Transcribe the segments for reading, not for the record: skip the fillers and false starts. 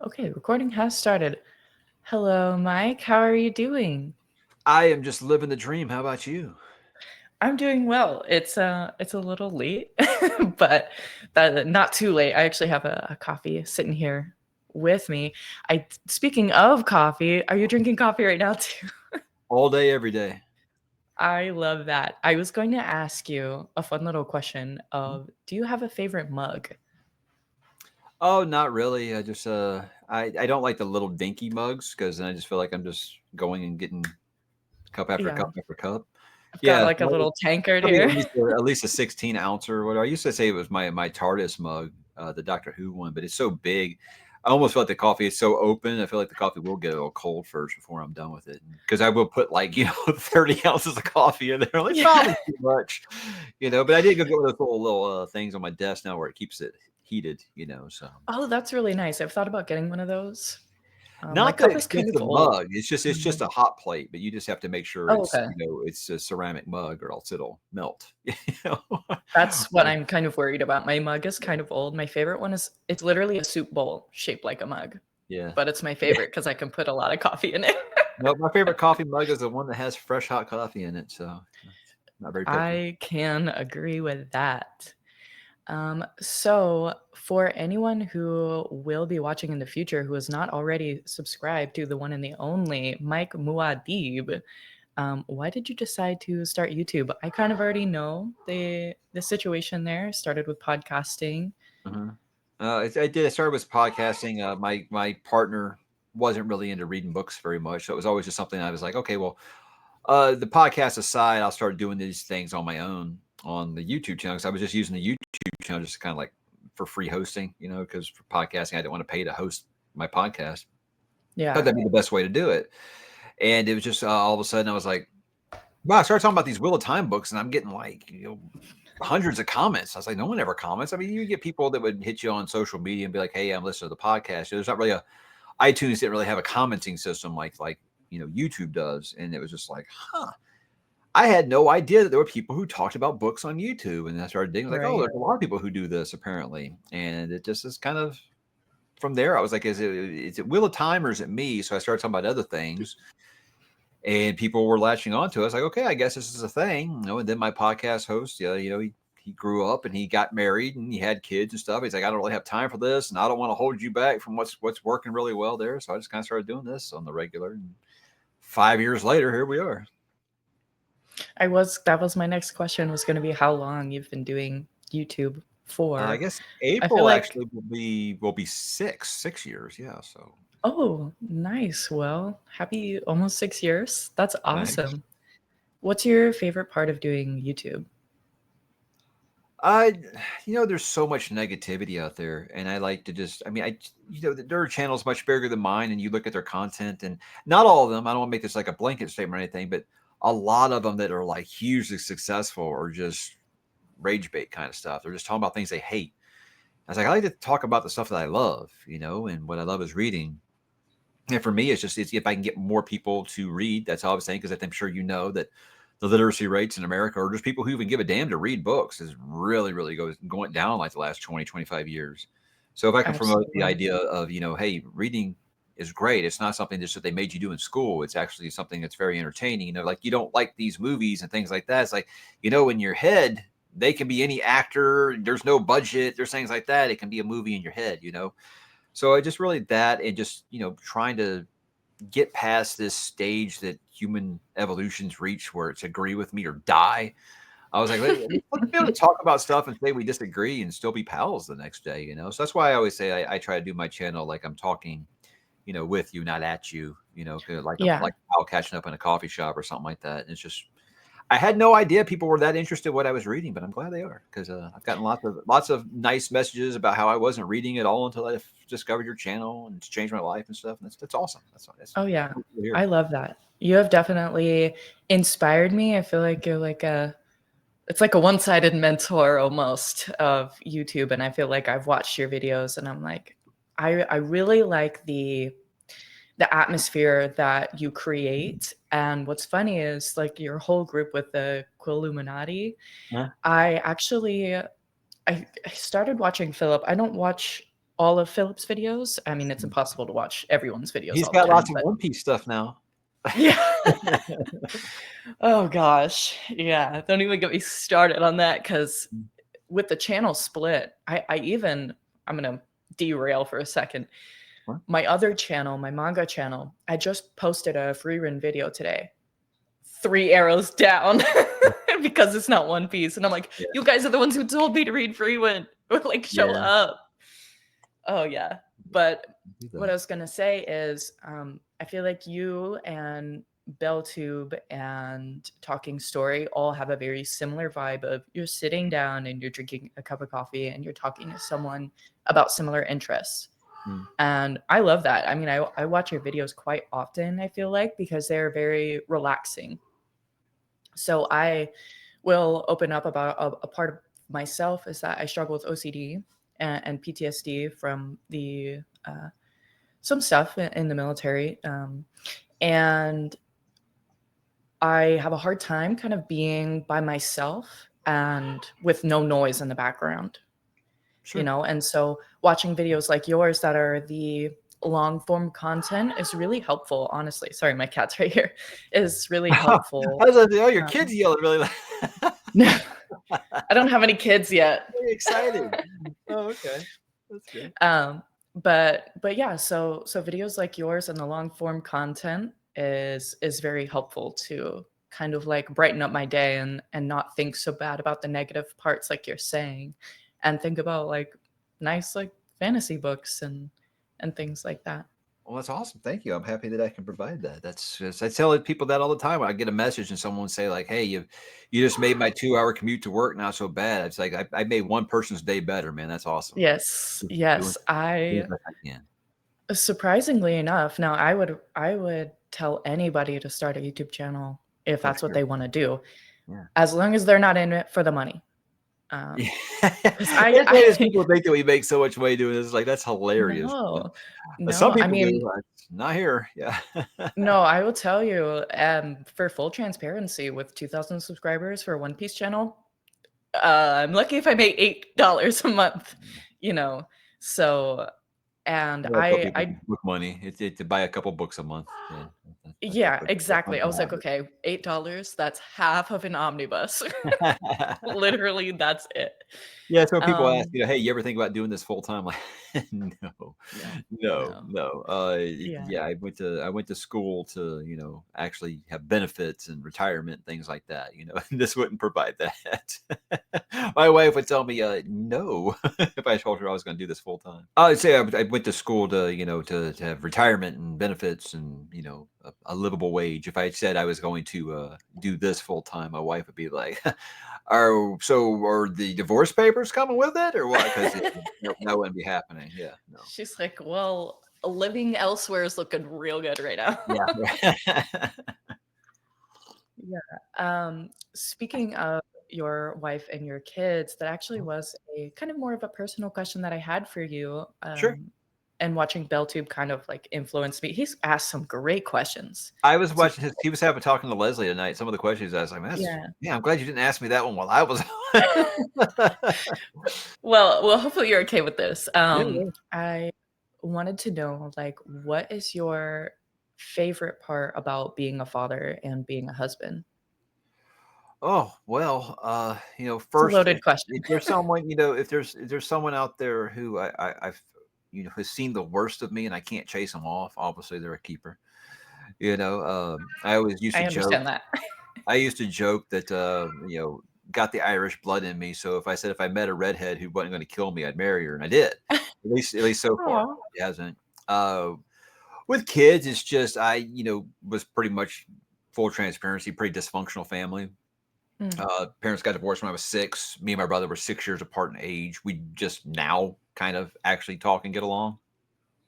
Okay, recording has started. Hello, Mike. How are you doing? I am just living the dream. How about you? I'm doing well. It's a little late, but not too late. I actually have a coffee sitting here with me. I Speaking of coffee, are you drinking coffee right now too? All day, every day. I love that. I was going to ask you a fun little question of do you have a favorite mug? Oh, not really. I don't like the little dinky mugs because then I just feel like I'm just going and getting cup after Yeah, cup after cup. I've got Yeah, like a so little tankard probably here. at least a 16 ounce or whatever. I used to say it was my TARDIS mug, the Doctor Who one, but it's so big. I almost feel like the coffee is so open. I feel like the coffee will get a little cold first before I'm done with it because I will put 30 ounces of coffee in there. Like Yeah. probably too much, But I did go get one of those little things on my desk now where it keeps it heated. So Oh, that's really nice. I've thought about getting one of those. My not the cup is kind of expensive old. mug. It's just Mhm. a hot plate, but you just have to make sure Oh, it's okay. it's a ceramic mug or else it'll melt. You That's what know? I'm kind of worried about. My mug is kind of old. My favorite one is it's literally a soup bowl shaped like a mug, Yeah. but it's my Yeah. favorite because I can put a lot of coffee in it. No, my favorite coffee mug is the one that has fresh hot coffee in it, so not very picky. I can agree with that. So, for anyone who will be watching in the future who is not already subscribed to the one and the only Mike Muad'Dib, why did you decide to start YouTube? I kind of already know the situation there. Started with podcasting. Mhm. I did. I started with podcasting. My partner wasn't really into reading books very much, so it was always just something I was like, okay, well, the podcast aside, I'll start doing these things on my own on the YouTube channel. Because I was just using the YouTube channel just kind of like for free hosting, because for podcasting, I didn't want to pay to host my podcast. Thought Yeah, that'd be the best way to do it. And it was just all of a sudden I was like, wow, I started talking about these Wheel of Time books, and I'm getting hundreds of comments. I was like, no one ever comments. I mean, you get people that would hit you on social media and be like, hey, I'm listening to the podcast. There's not really iTunes didn't really have a commenting system like YouTube does, and it was just like, huh. I had no idea that there were people who talked about books on YouTube, and I started digging like, oh, right. there's a lot of people who do this apparently, and it just is kind of from there. I was like, is it Wheel of Time or is it me? So I started talking about other things, and people were latching onto it. I was like, okay, I guess this is a thing. And then my podcast host, he grew up and he got married and he had kids and stuff. He's like, I don't really have time for this, and I don't want to hold you back from what's working really well there. So I just kind of started doing this on the regular. And 5 years later, here we are. That was my next question was going to be how long you've been doing YouTube I for. guess I feel April like actually will be 6 years. Yeah. So oh, nice. Well, happy almost 6 years. That's thanks. awesome. What's your favorite part of doing YouTube? I, there's so much negativity out there, and I like to just, I mean, there are channels much bigger than mine, and you look at their content, and not all of them. I don't want to make this like a blanket statement or anything, but a lot of them that are like hugely successful are just rage bait kind of stuff. They're just talking about things they hate. I was like, I like to talk about the stuff that I love, and what I love is reading. And for me, it's if I can get more people to read. That's all I was saying, because I'm sure you know that the literacy rates in America, or just people who even give a damn to read books, is really, really going down like the last 20, 25 years. So if I can promote the Absolutely. idea of, hey, reading is great. It's not something just that they made you do in school. It's actually something that's very entertaining. Like you don't like these movies and things like that. It's like, in your head, they can be any actor. There's no budget. There's things like that. It can be a movie in your head. So I just really that, and just, trying to get past this stage that human evolution's reached where it's agree with me or die. I was like, let's be able to talk about stuff and say we disagree and still be pals the next day. So that's why I always say I try to do my channel like I'm talking, with you, not at you, like a Yeah. pal catching up in a coffee shop or something like that. And it's just, I had no idea people were that interested in what I was reading, but I'm glad they are, because I've gotten lots of nice messages about how I wasn't reading at all until I discovered your channel, and it's changed my life and stuff. And that's awesome. That's Oh yeah. cool to hear. I love that. You have definitely inspired me. I feel like you're like a it's like a one-sided mentor almost of YouTube, and I feel like I've watched your videos and I'm like I really like the atmosphere that you create. And what's funny is like your whole group with the Quilluminati. Yeah. I actually I started watching Philip. I don't watch all of Philip's videos. I mean, it's impossible to watch everyone's videos He's all the got time, lots of but One Piece stuff now. yeah. Oh gosh. Yeah. Don't even get me started on that because with the channel split, I'm gonna derail for a second. What? My other channel, my manga channel, I just posted a free run video today. 3 arrows down because it's not One Piece. And I'm like, Yeah. you guys are the ones who told me to read free run. Like, show Yeah. up. Oh yeah. But Do what that. I was gonna say is I feel like you and BellTube and Talking Story all have a very similar vibe of you're sitting down and you're drinking a cup of coffee and you're talking to someone about similar interests. Mm. And I love that. I mean, I watch your videos quite often, I feel like, because they're very relaxing. So I will open up about a part of myself is that I struggle with OCD and PTSD from the some stuff in the military. And I have a hard time kind of being by myself and with no noise in the background, you Sure. know? And so watching videos like yours that are the long form content is really helpful, honestly. Sorry, my cat's right here. Is really I helpful. was like, oh, your Um, kids yelling really loud. no, I don't have any kids yet. Very excited. Oh, okay. That's good. But yeah, so videos like yours and the long form content is very helpful to kind of like brighten up my day and not think so bad about the negative parts like you're saying, and think about like nice like fantasy books and things like that. Well, that's awesome. Thank you. I'm happy that I can provide that. That's just, I tell people that all the time when I get a message and someone say like, "Hey, you just made my 2 hour commute to work not so bad." It's like I made one person's day better, man. That's awesome. Yes, Just doing yes. doing I the best I can. surprisingly enough, now I would tell anybody to start a YouTube channel if For that's what sure. they want to do, Yeah. as long as they're not in it for the money. Yeah. 'Cause It's funny as I people think that we make so much money doing this. Like that's hilarious. no, But some no, I people mean, do. Not here. Yeah. no, I will tell you, for full transparency, with 2,000 subscribers for One Piece channel, I'm lucky if I make $8 a month, you know? So, and I tell people book money. It's to buy a couple books a month. Yeah. yeah, That's exactly. I was like, my "Okay, $8, that's half of an omnibus." habit. Literally, that's it. Yeah, so when people ask, Um, "Hey, you ever think about doing this full time?" Like, no, no, no, no. no. Yeah. Yeah, I went to school to, actually have benefits and retirement, things like that, and this wouldn't provide that. My wife would tell me, no, if I told her I was gonna do this full time. I would say I went to school to, to have retirement and benefits and, a livable wage. If I said I was going to do this full time, my wife would be like, are the divorce papers coming with it or what? Because nope, that wouldn't be happening. Yeah, no. She's like, "Well, living elsewhere is looking real good right now." Yeah. Yeah. Speaking of your wife and your kids, that actually was a kind of more of a personal question that I had for you. Sure. And watching BellTube kind of like influenced me. He's asked some great questions. I was So watching he was having talking to Leslie tonight. Some of the questions I was like, yeah. yeah, I'm glad you didn't ask me that one while I was Well, hopefully you're okay with this. Yeah, yeah. I wanted to know, like, what is your favorite part about being a father and being a husband? Oh, well, It's a first, loaded question. if there's someone, if there's someone out there who I've has seen the worst of me and I can't chase them off, obviously they're a keeper. I always used to I joke. understand that. I used to joke that got the Irish blood in me. So if I met a redhead who wasn't going to kill me, I'd marry her, and I did. At least so far, Aw. it hasn't. With kids, it's just was pretty much full transparency, pretty dysfunctional family. Mm, Parents got divorced when I was 6. Me and my brother were 6 years apart in age. We just now kind of actually talk and get along.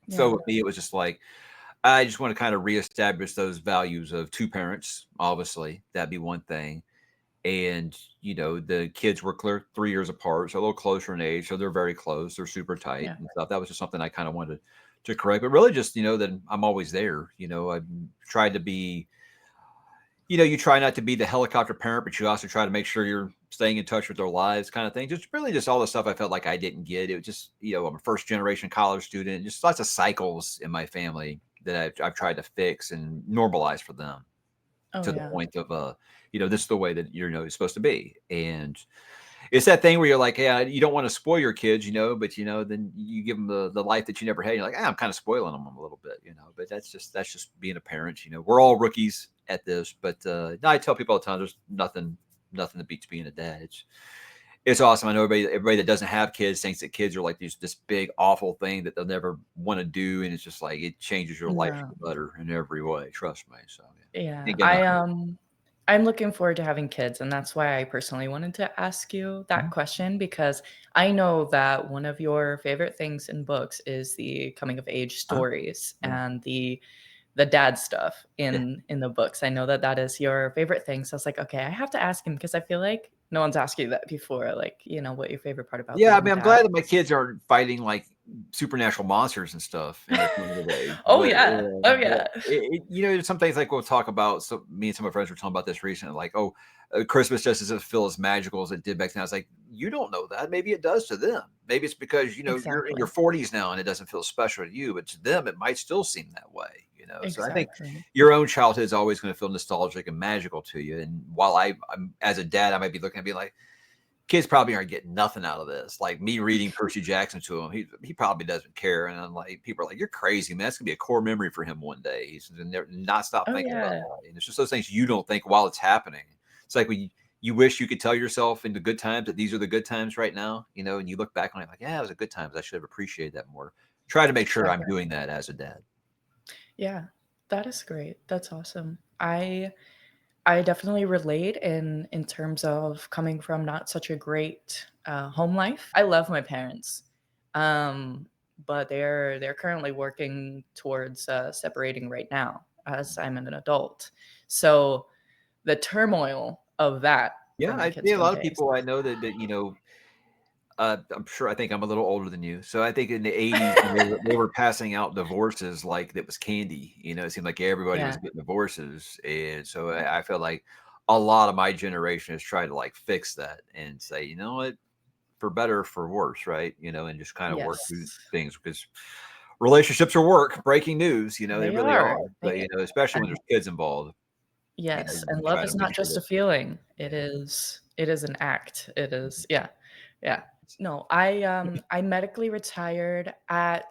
So yeah, with me, it was just like I just want to kind of reestablish those values of 2 parents. Obviously, that'd be one thing. And the kids were clear 3 years apart, so a little closer in age. So they're very close. They're super tight yeah, and stuff. That was just something I kind of wanted to correct. But really, just that I'm always there. I tried to be. You try not to be the helicopter parent, but you also try to make sure you're staying in touch with their lives kind of thing. Just really just all the stuff I felt like I didn't get. It was just, I'm a first generation college student, just lots of cycles in my family that I've tried to fix and normalize for them Oh to the yeah. point of, this is the way that it's supposed to be. And it's that thing where you're like, yeah, you don't want to spoil your kids, but then you give them the life that you never had. You're like, I'm kind of spoiling them a little bit, but that's just being a parent. We're all rookies at this, but no, I tell people all the time, there's nothing that beats being a dad. It's awesome. I know everybody that doesn't have kids thinks that kids are like this big awful thing that they'll never want to do, and it's just like it changes your life for No. the better in every way. Trust me. So Yeah. can't get enough. I'm looking forward to having kids, and that's why I personally wanted to ask you that question, because I know that one of your favorite things in books is the coming of age Uh-huh. stories Yeah. and the dad stuff Yeah. in the books. I know that that is your favorite thing. So I was like, okay, I have to ask him because I feel like no one's asked you that before. Like, what your favorite part about Yeah, I being a mean, I'm dad glad that my is. kids aren't fighting like supernatural monsters and stuff in their coming of age. Oh But, yeah. Oh but yeah. there's some things like we'll talk about. So me and some of my friends were talking about this recently, like, oh, Christmas just doesn't feel as magical as it did back then. I was like, you don't know that. Maybe it does to them. Maybe it's because you're in your Exactly. 40s now and it doesn't feel special to you, but to them it might still seem that way. So I think Exactly. your own childhood is always going to feel nostalgic and magical to you. And while I'm as a dad, I might be looking at be like, kids probably aren't getting nothing out of this. Like me reading Percy Jackson to him, he probably doesn't care. And I'm like, people are like, "You're crazy, man. That's gonna be a core memory for him one day." He's not stop Oh thinking about yeah. that. And it's just those things you don't think while it's happening. It's like when you wish you could tell yourself in the good times that these are the good times right now, and you look back on it like, yeah, it was a good times. I should have appreciated that more. Try to make sure I'm Definitely. doing that as a dad. Yeah. That is great. That's awesome. I definitely relate in terms of coming from not such a great home life. I love my parents, um, but they're currently working towards separating right now as I'm an adult. So the turmoil of that for Yeah, my I kids see a one lot of day is people I know that I'm sure I think I'm a little older than you. So I think in the 80s when they were passing out divorces like that was candy. It seemed like everybody was yeah, getting divorces. And so I feel like a lot of my generation has tried to like fix that and say, you know what, for better, for worse, right? And just kind of work through yes, things because relationships are work, breaking news, they they really are. are. But especially when And there's kids involved, yes, you and love try to is make not sure just that a feeling. yeah. It is an act. It is yeah. Yeah. No, I medically retired at,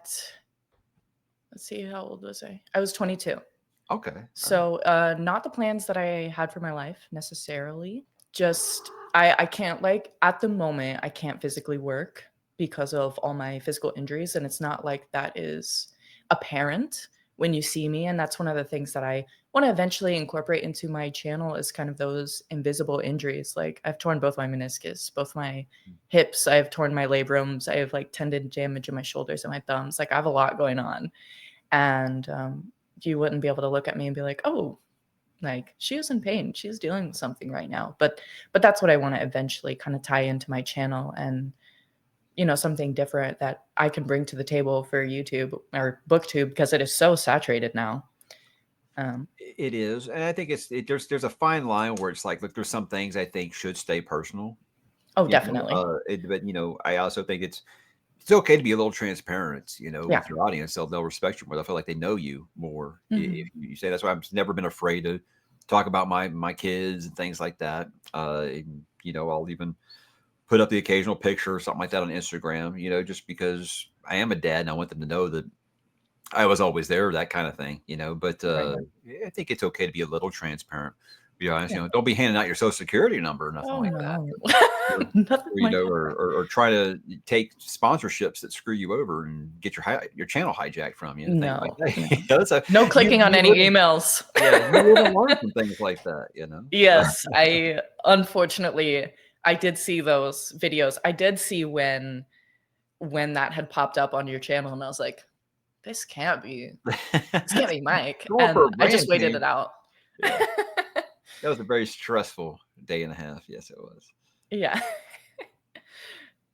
let's see, how old was I? I was 22. Okay. All right. So, not the plans that I had for my life necessarily. Just I can't, like, at the moment I can't physically work because of all my physical injuries, and it's not like that is apparent when you see me, and that's one of the things that I want to eventually incorporate into my channel is kind of those invisible injuries. Like I've torn both my meniscus, both my hips, I've torn my labrums, I have like tendon damage in my shoulders and my thumbs. Like I have a lot going on, and you wouldn't be able to look at me and be like, oh, like she is in pain, she's dealing with something right now. But that's what I want to eventually kind of tie into my channel, and something different that I can bring to the table for YouTube or booktube because it is so saturated now. It is, and I think there's a fine line where it's like, look, there's some things I think should stay personal, Oh, definitely. but I also think it's okay to be a little transparent, Yeah. with your audience. They'll respect you more. They'll feel like they know you more if Mhm. you say. That's why I've never been afraid to talk about my kids and things like that. And, I'll even put up the occasional picture or something like that on Instagram, just because I am a dad and I want them to know that I was always there, that kind of thing, But Right. I think it's okay to be a little transparent. Be honest, Yeah. don't be handing out your social security number or nothing Oh like that. no. Or, Nothing or, like or, that. or try to take sponsorships that screw you over and get your channel hijacked from you and things like No, that. no. So No you clicking on you any live emails. yeah, you live and learn from things like that. So Yes, I unfortunately I did see those videos. I did see when that had popped up on your channel, and I was like, this can't be Mike, going for and a I just brand waited it change. out. Yeah, that was a very stressful day and a half. Yes, it was. Yeah.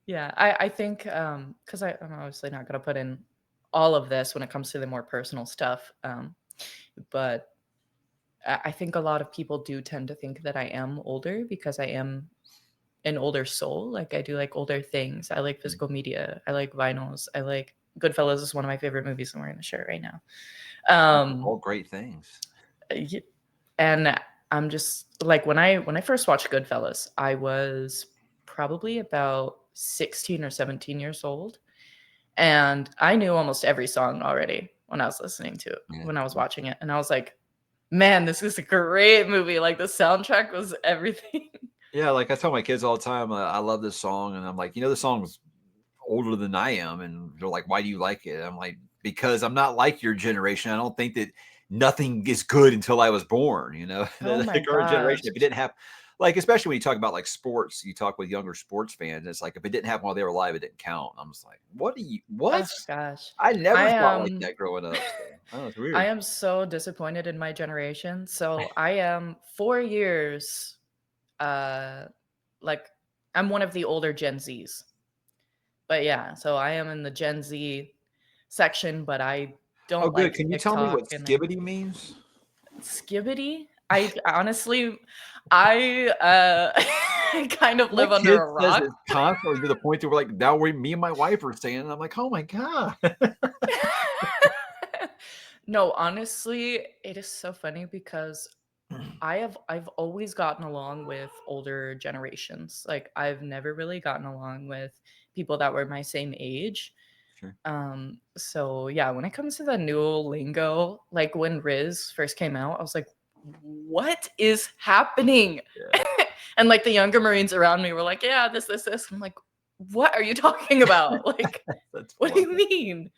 Yeah, I think, because I'm obviously not gonna put in all of this when it comes to the more personal stuff, but I think a lot of people do tend to think that I am older because I am an older soul. Like I do like older things. I like Mm. physical media. I like vinyls. I like Goodfellas is one of my favorite movies. I'm wearing the shirt right now. All great things. Y- and I'm just like when I first watched Goodfellas, I was probably about 16 or 17 years old, and I knew almost every song already when I was listening to it, Yeah. when I was watching it, and I was like, "Man, this is a great movie." Like the soundtrack was everything. Yeah, like I tell my kids all the time, I love this song, and I'm like, you know, the song's older than I am, and they're like, "Why do you like it?" I'm like, "Because I'm not like your generation. I don't think that nothing is good until I was born." You know, Oh the my current generation, gosh. if you didn't have, like, especially when you talk about like sports, you talk with younger sports fans. It's like if it didn't happen while they were alive, it didn't count. I'm just like, what do you? What? Oh gosh. I never I thought like am that growing up. So, oh, it's I weird. am so disappointed in my generation. So I am 4 years uh like I'm one of the older Gen Zs. But yeah, so I am in the Gen Z section, but I Oh, don't good. like Can you tell me what TikTok and I skibbity means? Skibbity? I honestly I kind of My live under kid a says rock. it constantly to the point that we're like, now we me and my wife are saying it, and I'm like, "Oh my god." No, honestly, it is so funny because I've always gotten along with older generations. Like I've never really gotten along with people that were my same age. Sure. So yeah, when it comes to the new lingo, like when Riz first came out, I was like, what is happening? Yeah. And like the younger Marines around me were like, yeah, this. I'm like, what are you talking about? Like, That's what do you funny. mean?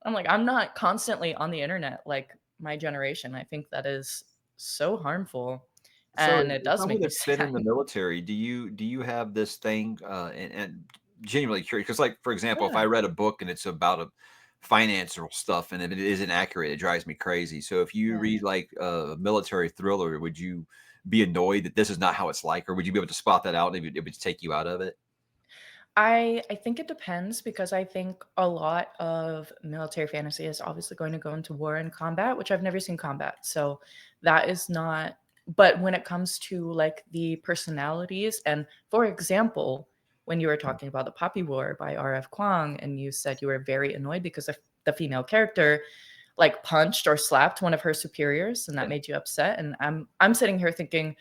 I'm like, I'm not constantly on the internet like my generation. I think that is so harmful. So, And it as does someone make me that's been in sad. the military, do you have this thing, and genuinely curious? Because, like, for example, if Yeah. I read a book and it's about a financial stuff, and if it isn't accurate, it drives me crazy. So, if you Yeah. read like a military thriller, would you be annoyed that this is not how it's like, or would you be able to spot that out and it would take you out of it? I think it depends because I think a lot of military fantasy is obviously going to go into war and combat, which I've never seen combat. So that is not, but when it comes to like the personalities, and for example, when you were talking about the Poppy War by R.F. Kuang, and you said you were very annoyed because of the female character like punched or slapped one of her superiors and that Yeah, made you upset. And I'm sitting here thinking,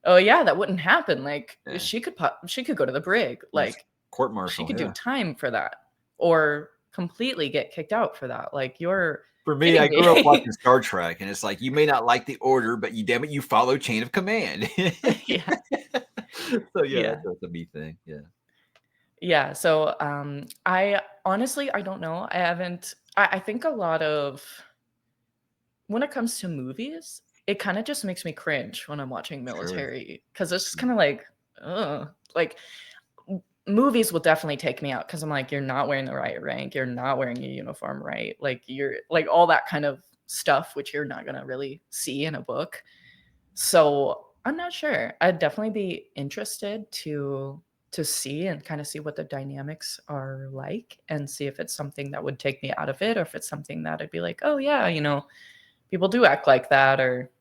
oh yeah, that wouldn't happen. Like yeah. she could go to the brig. Yes. Like Court she martial. could do Yeah. time for that or completely get kicked out for that. Like, you're For me, I kidding grew up me. watching Star Trek, and it's like, you may not like the order, but you damn it, you follow chain of command. Yeah. So, yeah, Yeah. that's a me thing, yeah. Yeah. So, I honestly, I don't know. I think a lot of when it comes to movies, it kind of just makes me cringe when I'm watching Sure. military because it's just Mm, kind of like, like movies will definitely take me out because I'm like, you're not wearing the right rank, you're not wearing your uniform right, like you're like all that kind of stuff, which you're not gonna really see in a book. So I'm not sure. I'd definitely be interested to see and kind of see what the dynamics are like and see if it's something that would take me out of it or if it's something that I'd be like, oh yeah, people do act like that or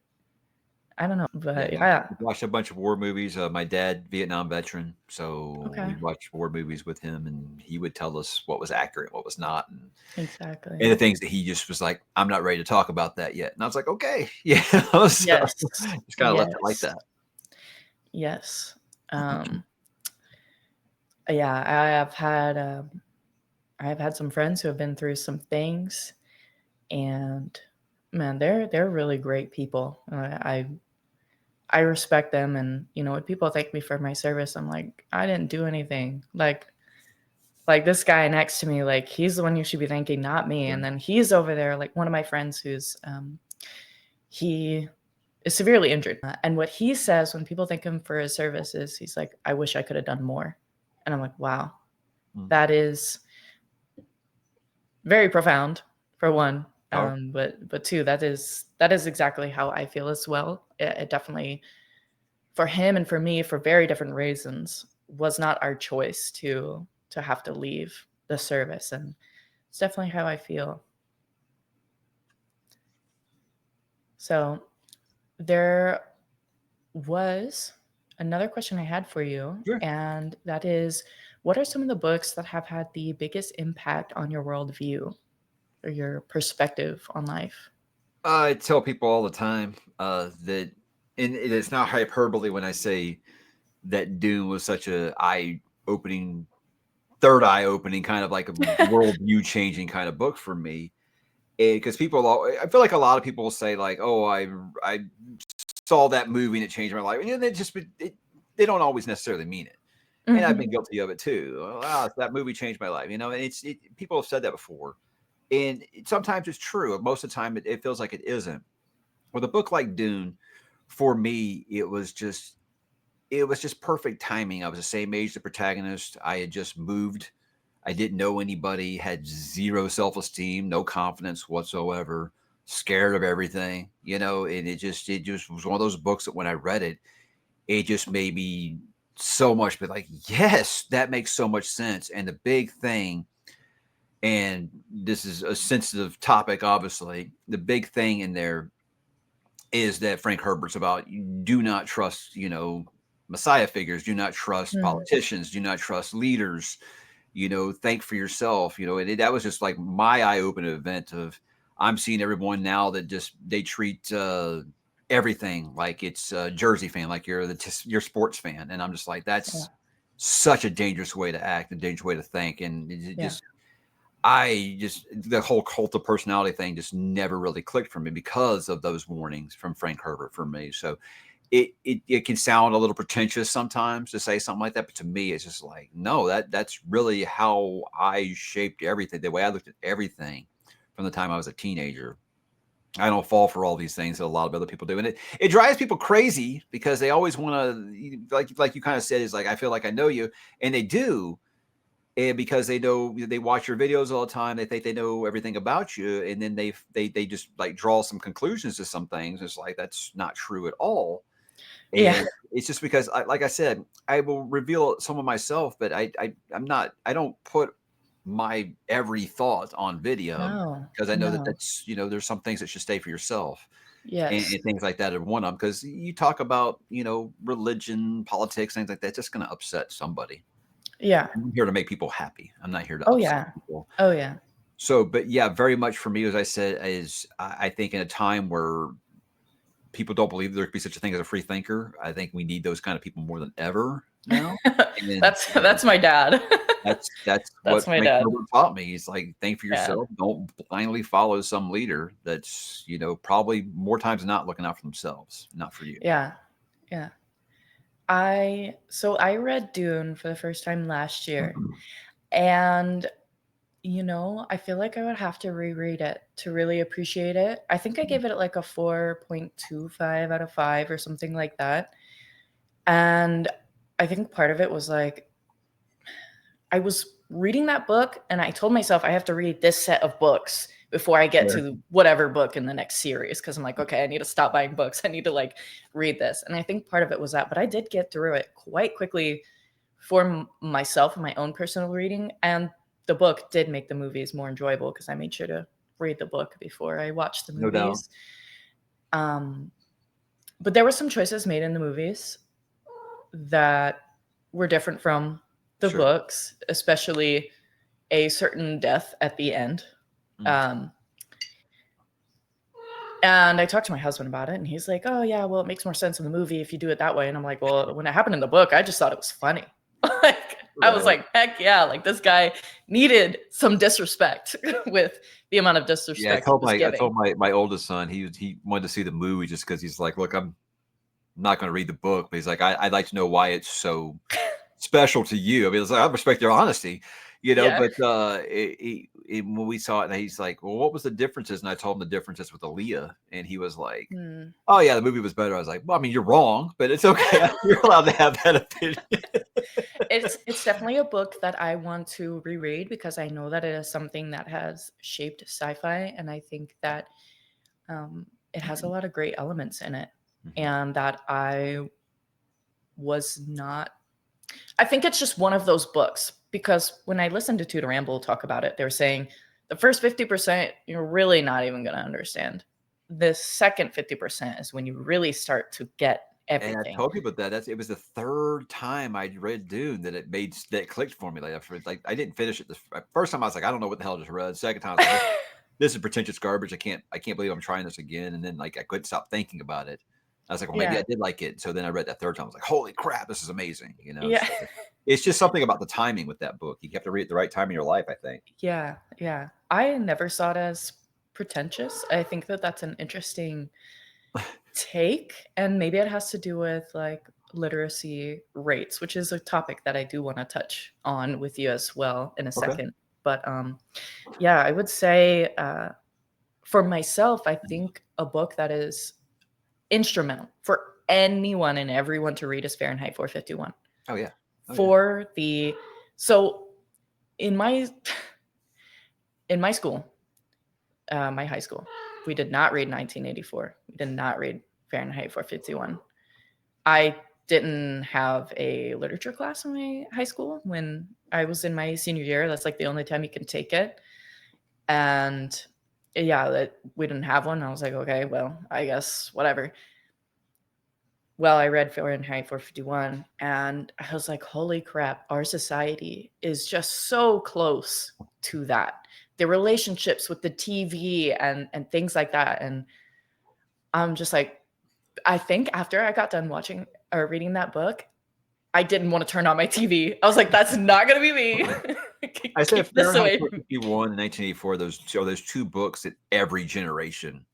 I don't know. yeah, But we yeah. watched a bunch of war movies, my dad, Vietnam veteran, so Okay. we'd watch war movies with him, and he would tell us what was accurate, what was not, and Exactly. the things that he just was like, "I'm not ready to talk about that yet," and I was like, "Okay." Yeah, so Yes. just kinda left it like Yes. that. Yes. Um Yeah, I have had some friends who have been through some things, and man, they're really great people. I respect them, and when people thank me for my service, I'm like, I didn't do anything. Like this guy next to me, like he's the one you should be thanking, not me. Sure. And then he's over there, like one of my friends who's he is severely injured, and what he says when people thank him for his services, he's like, I wish I could have done more, and I'm like, wow, Mm, that is very profound for one, powerful. but two, that is exactly how I feel as well. It definitely for him and for me, for very different reasons, was not our choice to have to leave the service, and it's definitely how I feel. So there was another question I had for you, Sure. and that is, what are some of the books that have had the biggest impact on your worldview or your perspective on life? I tell people all the time that, and it's not hyperbole when I say that Dune was such a eye opening, third eye opening kind of like a worldview changing kind of book for me. Because I feel like a lot of people will say like, "Oh, I saw that movie and it changed my life," and they don't always necessarily mean it. And I've been Mhm. guilty of it too. Wow, that movie changed my life. And people have said that before, and sometimes it's true. Most of the time, it feels like it isn't. With a book like Dune, for me, it was just perfect timing. I was the same age the protagonist. I had just moved. I didn't know anybody, had zero self-esteem, no confidence whatsoever, scared of everything, and it just was one of those books that when I read it, it just made me so much but like, yes, that makes so much sense. And the big thing, and this is a sensitive topic, obviously, the big thing in there is that Frank Herbert's about do not trust, messiah figures, do not trust Mm. politicians, do not trust leaders, think for yourself, and that was just like my eye-opening event of I'm seeing everyone now that just they treat everything like it's a Jersey fan, like you're sports fan, and I'm just like Yeah. that's such a dangerous way to act, a dangerous way to think, and it Yeah. just the whole cult of personality thing just never really clicked for me because of those warnings from Frank Herbert for me. So it can sound a little pretentious sometimes to say something like that, but to me, it's just like, no, that's really how I shaped everything, the way I looked at everything from the time I was a teenager. I don't fall for all these things that a lot of other people do, and it drives people crazy because they always want to, like you kind of said, is like I feel like I know you, and they do, and because they know they watch your videos all the time, they think they know everything about you, and then they just like draw some conclusions to some things. It's like that's not true at all, Yeah. and it's just because, like I said, I will reveal some of myself, but I'm not. I don't put my every thought on video No. because I know that No. that's there's some things that should stay for yourself, Yes. and things like that are one of them. Because you talk about religion, politics, things like that, it's just going to upset somebody. Yeah. I'm here to make people happy. I'm not here to Oh, upset yeah. people. Oh, yeah. So, but yeah, very much for me, as I said, is I think in a time where people don't believe there could be such a thing as a free thinker, I think we need those kind of people more than ever now. And That's my dad. that's That's what my Frank dad. Herbert taught me. He's like, think for Yeah. yourself. Don't blindly follow some leader that's, probably more times than not looking out for themselves, not for you. Yeah. Yeah. I read Dune for the first time last year, and I feel like I would have to reread it to really appreciate it. I think I gave it like a 4.25 out of 5 or something like that. And I think part of it was like I was reading that book and I told myself I have to read this set of books before I get Sure. to whatever book in the next series because I'm like, okay, I need to stop buying books. I need to like read this. And I think part of it was that, but I did get through it quite quickly for myself and my own personal reading. And the book did make the movies more enjoyable because I made sure to read the book before I watched the No doubt. movies. Um, but there were some choices made in the movies that were different from the Sure. books, especially a certain death at the end. Mm. Um, and I talked to my husband about it, and he's like, "Oh yeah, well it makes more sense in the movie if you do it that way." And I'm like, "Well, when it happened in the book, I just thought it was funny." Like I was Right. like, "Heck yeah!" Like this guy needed some disrespect with the amount of Yeah, I disrespect he told was my I giving. told my oldest son he wanted to see the movie just because he's like, look, I'm not going to read the book, but he's like, I'd like to know why it's so special to you. I mean, it's like I respect your honesty, Yeah. but when we saw it, and he's like, well, what was the differences? And I told him the differences with Aaliyah, and he was like, Hmm. oh yeah, the movie was better. I was like, well, I mean, you're wrong, but it's okay. You're allowed to have that opinion. It's definitely a book that I want to reread because I know that it is something that has shaped sci-fi, and I think that it has a lot of great elements in it, Mhm. and that I was not. I think it's just one of those books because when I listened to Tutor Ramble talk about it, they were saying the first 50% you're really not even going to understand. The second 50% is when you really start to get And I everything. told people that it was the third time I'd read Dune that that clicked for me. Like I didn't finish it. The first time I was like, I don't know what the hell I just read. Second time I was like, this is pretentious garbage. I can't believe I'm trying this again. And then like I couldn't stop thinking about it. I was like, well, maybe Yeah. I did like it. So then I read that third time. I was like, holy crap, this is amazing. Yeah. So it's just something about the timing with that book. You have to read at the right time in your life, I think. Yeah, yeah. I never saw it as pretentious. I think that that's an interesting take, and maybe it has to do with like literacy rates, which is a topic that I do want to touch on with you as well in a Okay. second. But yeah, I would say for myself, I think a book that is instrumental for anyone and everyone to read is Fahrenheit 451. Oh yeah. Oh yeah. For the so in my in my school, my high school, we did not read 1984. We did not read Fahrenheit 451. I didn't have a literature class in my high school when I was in my senior year. That's like the only time you can take it. And yeah, that we didn't have one. I was like, okay, well, I guess whatever. Well, I read Fahrenheit 451 and I was like, holy crap, our society is just so close to that. The relationships with the TV and things like that. And I'm just like, I think after I got done watching or reading that book, I didn't want to turn on my TV. I was like, that's not going to be me. I said Keep this Fahrenheit away from me. 451 and 1984, those two books that every generation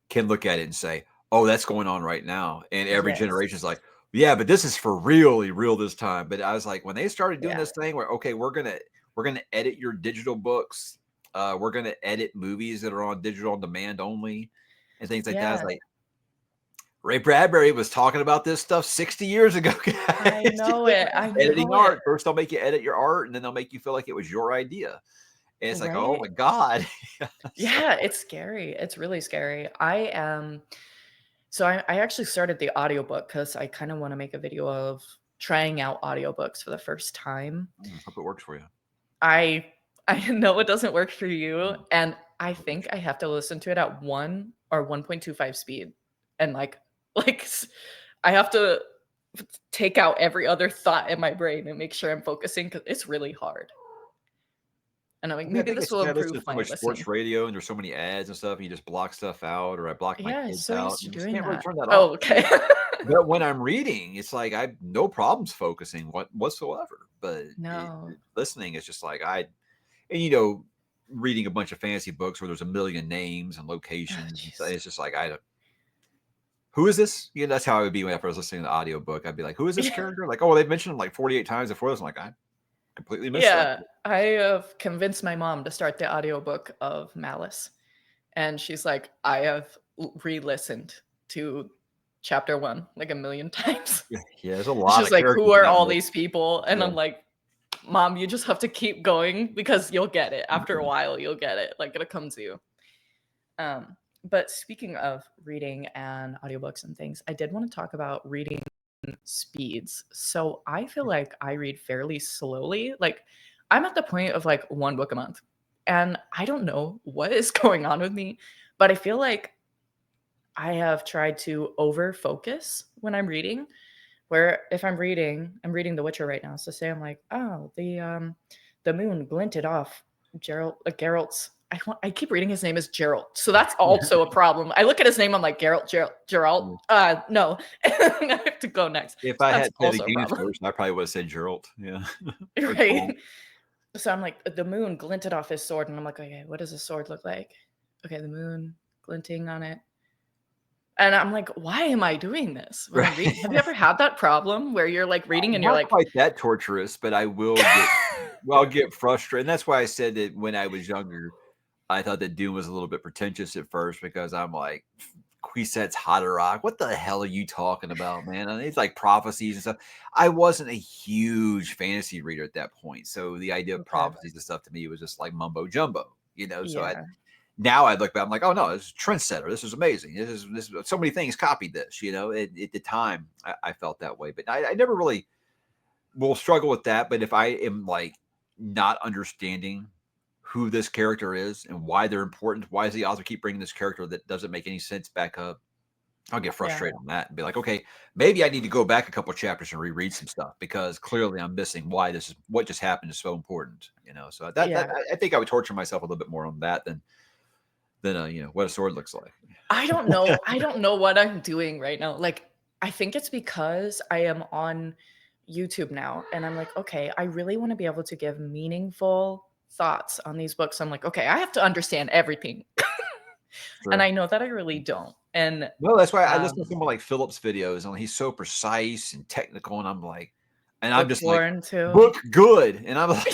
can look at it and say, "Oh, that's going on right now." And every Yes. generation is like, "Yeah, but this is for really real this time." But I was like, when they started doing Yeah. this thing where, okay, we're gonna edit your digital books, we're gonna edit movies that are on digital on demand only, and things like that. I was Yeah. like, Ray Bradbury was talking about this stuff 60 years ago, I guys. know it. I Editing know it. art. First, they'll make you edit your art, and then they'll make you feel like it was your idea. And it's like, oh Right? my God. So, Yeah, it's scary. It's really scary. I am so I actually started the audiobook because I kind of want to make a video of trying out audiobooks for the first time. hope it works for you. I I know it doesn't work for you, Mm. and I think I have to listen to it at 1 or 1.25 speed, and, I have to take out every other thought in my brain and make sure I'm focusing because it's really hard. And I'm like, I mean, I "Maybe think this it's will I listen improve to so my much listening." sports radio and there's so many ads and stuff, and you just block stuff out, or I block my Yeah, I'm kids so out. used to You just doing can't really that. turn that Oh, off. okay. But when I'm reading, it's like I have no problems focusing whatsoever. But No. listening is just like and reading a bunch of fantasy books where there's a million names and Oh, locations, and so jeez. it's just like I don't. Who is this? That's how I would be whenever I was listening to the audiobook. I'd be like, who is this character? Like, oh, they've mentioned him like 48 times before this. I'm like, I completely missed that. Yeah, I have convinced my mom to start the audiobook of Malice, and she's like, "I have re-listened to chapter 1 like a million times." Yeah, there's a lot She's of like, "Who characters in are that all book. these people?" And Yeah. I'm like, "Mom, you just have to keep going because you'll get it. After a while, you'll get it. Like, it'll come to you." But speaking of reading and audiobooks and things, I did want to talk about reading speeds. So I feel like I read fairly slowly. Like I'm at the point of like one book a month. And I don't know what is going on with me, but I feel like I have tried to over focus when I'm reading. Where if I'm reading The Witcher right now. So say I'm like, oh, the moon glinted off Geralt's. I keep reading his name as Geralt, so that's also a problem. I look at his name, I'm like Geralt. No, I have to go next. If So I that's had played the also a games problem, first, I probably would have said Geralt. Yeah. Or Geralt. right? So I'm like, the moon glinted off his sword, and I'm like, okay, what does a sword look like? Okay, the moon glinting on it. And I'm like, why am I doing this when I'm Right. reading? Have you ever had that problem where you're like reading and you're Not like, quite that torturous, but I'll get frustrated. And that's why I said that when I was younger, I thought that Doom was a little bit pretentious at first because I'm like, Quisette's Haderach. What the hell are you talking about, man? And it's like prophecies and stuff. I wasn't a huge fantasy reader at that point. So the idea of okay, prophecies and stuff to me was just like mumbo jumbo. So yeah, now I look back, I'm like, oh no, this is a trendsetter. This is amazing. This is so many things copied this. At the time I felt that way, but I never really will struggle with that. But if I am like not understanding who this character is and why they're important, why does the author keep bringing this character that doesn't make any sense back up? I'll get Yeah. frustrated on that and be like, okay, maybe I need to go back a couple chapters and reread some stuff because clearly I'm missing why this is what just happened is so important, you know. So Yeah. I think I would torture myself a little bit more on that than you know what a sword looks like. I don't know. I don't know what I'm doing right now. Like, I think it's because I am on YouTube now and I'm like, okay, I really want to be able to give meaningful thoughts on these books. I'm like, okay, I have to understand everything. And Sure. I know that I really don't. And No, that's why I listen to um someone like Philip's videos, and he's so precise and technical, and I'm book just like, porn too. book good, and I'm like,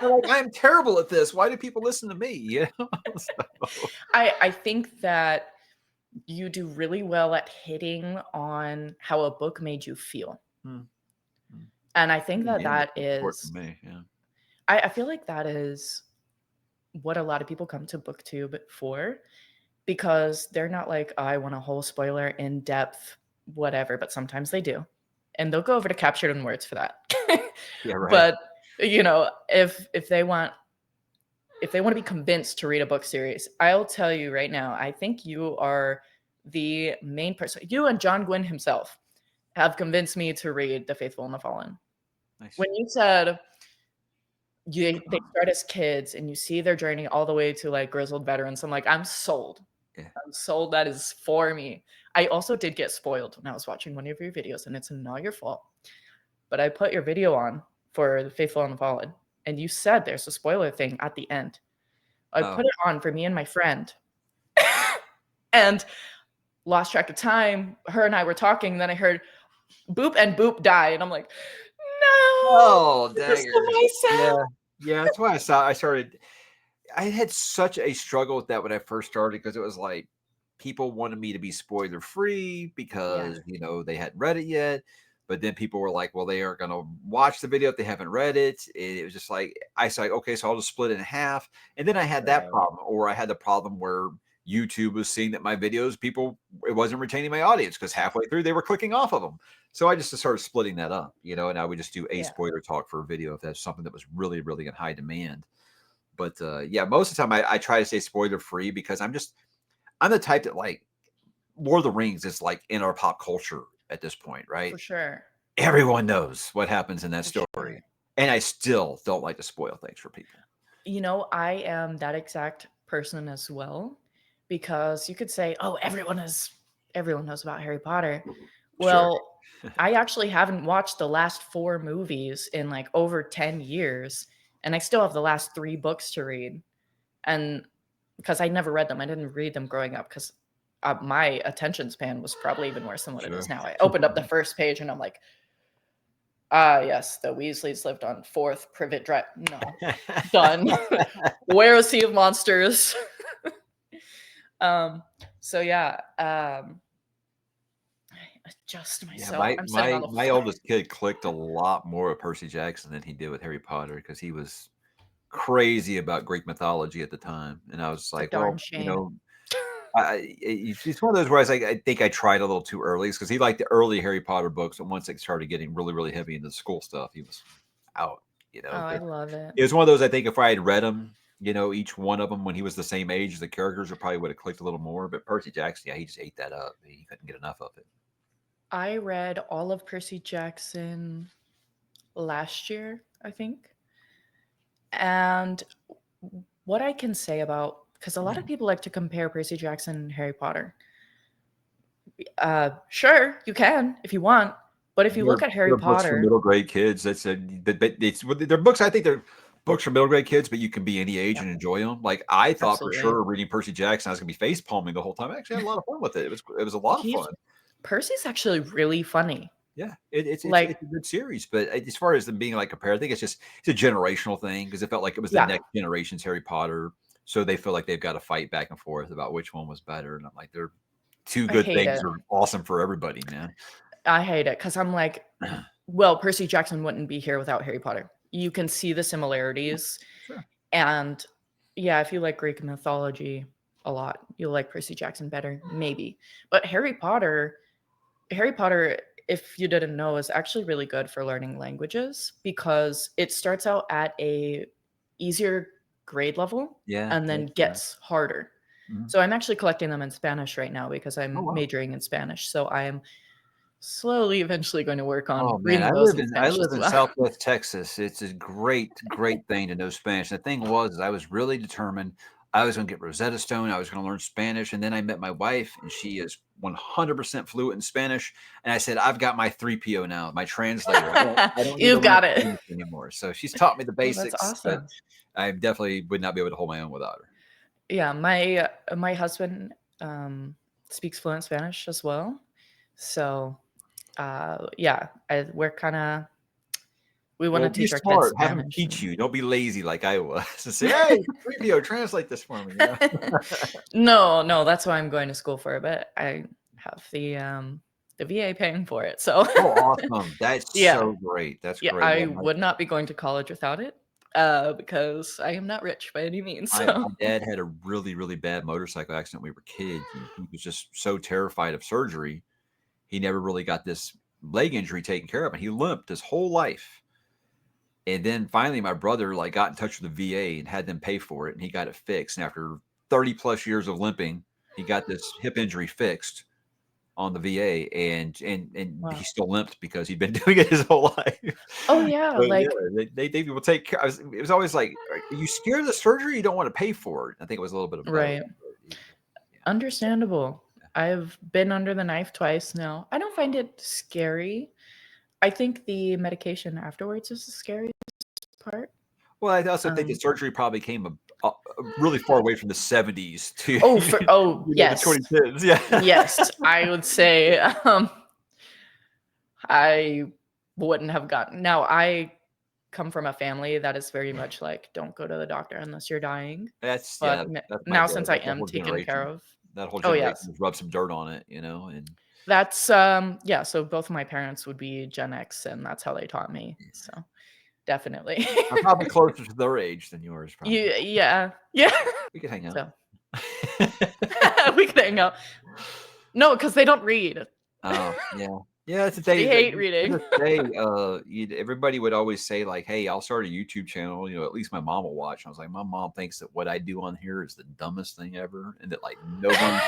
I'm like, I'm terrible at this. Why do people listen to me? You know, so, I think that you do really well at hitting on how a book made you feel. hmm, hmm. And I think that The end of that the sport for is me. Yeah, I feel like that is what a lot of people come to booktube for because they're not like, "Oh, I want a whole spoiler, in-depth, whatever," but sometimes they do, and they'll go over to Captured in Words for that. yeah, right. But, you know, if they wanna be convinced to read a book series, I'll tell you right now, I think you are the main person you and John Gwynne himself have convinced me to read The Faithful and the Fallen. Nice. When you said they start as kids and you see their journey all the way to, like, grizzled veterans, I'm like, "I'm sold. Yeah. I'm sold, that is for me." I also did get spoiled when I was watching one of your videos, and it's not your fault, but I put your video on for The Faithful and the Fallen, and you said there's a spoiler thing at the end. I Oh, put it on for me and my friend, and lost track of time. Her and I were talking, then I heard boop and boop die, and I'm like, "No, oh, this is daggers. so myself." Yeah, yeah. That's why I started. I had such a struggle with that when I first started because it was like people wanted me to be spoiler free Yeah, because you know they hadn't read it yet. But then people were like, well, they aren't going to watch the video if they haven't read it. It was just like, I said, okay, so I'll just split it in half. And then I had that right. problem, or I had the problem where YouTube was seeing that my videos, it wasn't retaining my audience because halfway through they were clicking off of them. So I just started splitting that up, you know, and I would just do a Yeah, spoiler talk for a video if that's something that was really, really in high demand. But yeah, most of the time I try to stay spoiler free because I'm the type that like Lord of the Rings is like in our pop culture at this point, right? for sure, Everyone knows what happens in that for story, sure. and I still don't like to spoil things for people. You know, I am that exact person as well because you could say, "Oh, everyone knows about Harry Potter." Sure. Well, I actually haven't watched the last 4 movies in, like, over 10 years, and I still have the last 3 books to read, and because I never read them, I didn't read them growing up 'cause, my attention span was probably even worse than what it is Sure. now. I opened up the first page and I'm like, "Ah, yes, the Weasleys lived on 4th Privet Drive." No. Done. Where is Sea of Monsters? Um, so yeah, I adjust Yeah, myself. I'm sitting on the my floor. oldest kid clicked a lot more with Percy Jackson than he did with Harry Potter because he was crazy about Greek mythology at the time, and I was It's a like, darn well, you shame. know, it's one of those where I think I tried a little too early because he liked the early Harry Potter books, and once it started getting really, really heavy into the school stuff, he was out, you Oh, know. I But love it. it was one of those I think if I had read them, you know, each one of them when he was the same age as the characters, it probably would have clicked a little more. But Percy Jackson, yeah, he just ate that up. He couldn't get enough of it. I read all of Percy Jackson last year, I think. And what I can say about because a lot of people like to compare Percy Jackson and Harry Potter. Sure, you can if you want, but if you look at Harry They're books for Potter, middle grade kids. But it's they're books. I think they're books for middle grade kids, but you can be any age yeah, and enjoy them. Like I thought for absolutely. sure reading Percy Jackson, I was gonna be face palming the whole time. I actually had a lot of fun with it. It was a lot of He's fun. Percy's actually really funny. Yeah, Like, it's a good series, but as far as them being like compared, I think it's a generational thing because it felt like it was the yeah, next generation's Harry Potter, so they feel like they've got to fight back and forth about which one was better. And I'm like, they're two I good hate things it. are awesome for everybody, man. I hate it because I'm like, well, Percy Jackson wouldn't be here without Harry Potter. You can see the similarities. Sure. And yeah, if you like Greek mythology a lot, you'll like Percy Jackson better, maybe. But Harry Potter, if you didn't know, is actually really good for learning languages because it starts out at a easier grade level Yeah, and yeah, then yeah. gets harder. Mhm. So I'm actually collecting them in Spanish right now because Oh, I'm wow. majoring in Spanish. So I am slowly, eventually going to work on Oh, man, reading those in I Spanish live as in well. Southwest Texas. It's a great thing to know Spanish. The thing was is I was really determined I was gonna get Rosetta Stone, I was gonna learn Spanish, and then I met my wife, and she is 100% fluent in Spanish, and I said, "I've got my 3PO now, my translator. I don't need to You've learn got it. Spanish anymore." So she's taught me the Oh, that's basics, but awesome. I definitely would not be able to hold my own without her. Yeah, my husband speaks fluent Spanish as well. So yeah, we're kind of we want Well, to be teach our kids smart, have him Spanish. teach you, don't be lazy like I was and say, "Hey, 3PO, translate this for me," you know? No, no, that's why I'm going to school for it. But I have the VA paying for it. So Oh, awesome. That's yeah, so great. That's yeah, great. Yeah, I would not be going to college without it because I am not rich by any means. my So dad had a really bad motorcycle accident when we were kids, and he was just so terrified of surgery, he never really got this leg injury taken care of, and he limped his whole life. And then finally, my brother, like, got in touch with the VA and had them pay for it, and he got it fixed, and after 30 plus years of limping, he got this hip injury fixed on the VA, and he wow. still limped because he'd been doing it his whole life. Oh yeah, So yeah, like they will take care. It was always like, are you scared of the surgery? You don't want to pay for it. I think it was a little bit of both. right. But yeah, Understandable. I've been under the knife twice now. I don't find it scary. I think the medication afterwards is the scariest part. well, I also think the Um, surgery probably came really far away from the '70s to oh, for oh the yes, 2010s. Yeah. yes, I would say I wouldn't have gotten. Now I come from a family that is very much like don't go to the doctor unless you're dying. That's But yeah, that's my now dad. since I That's that am whole taken care generation. of, That whole oh generation yes, just rub some dirt on it, and that's yeah. So both of my parents would be Gen X, and that's how they taught me. So definitely. I'm probably closer to their age than yours, probably. Yeah, yeah. We could hang out. So we could hang out. No, because they don't read. Oh, yeah. Yeah, that's the They thing, like, hate to reading. this day, everybody would always say, like, "Hey, I'll start a YouTube channel," at least my mom will watch. I was like, "My mom thinks that what I do on here is the dumbest thing ever, and that, like, no one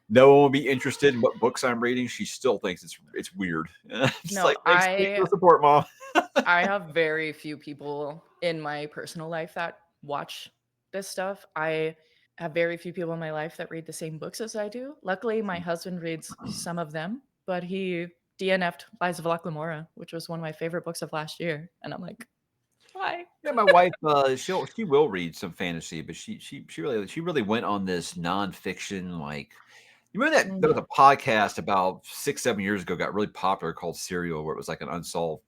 will be interested in what books I'm reading." She still thinks it's weird. Just No, like, "Thanks for the support, mom." I have very few people in my personal life that watch this stuff. I have very few people in my life that read the same books as I do. Luckily, my husband reads some of them, but he DNF'd Lies of Locke which was one of my favorite books of last year. And I'm like, why? Yeah, my wife, she will read some fantasy, but she really went on this nonfiction, like, you remember that there was Mm. a podcast about 6, 7 years ago, got really popular, called Serial, where it was like an unsolved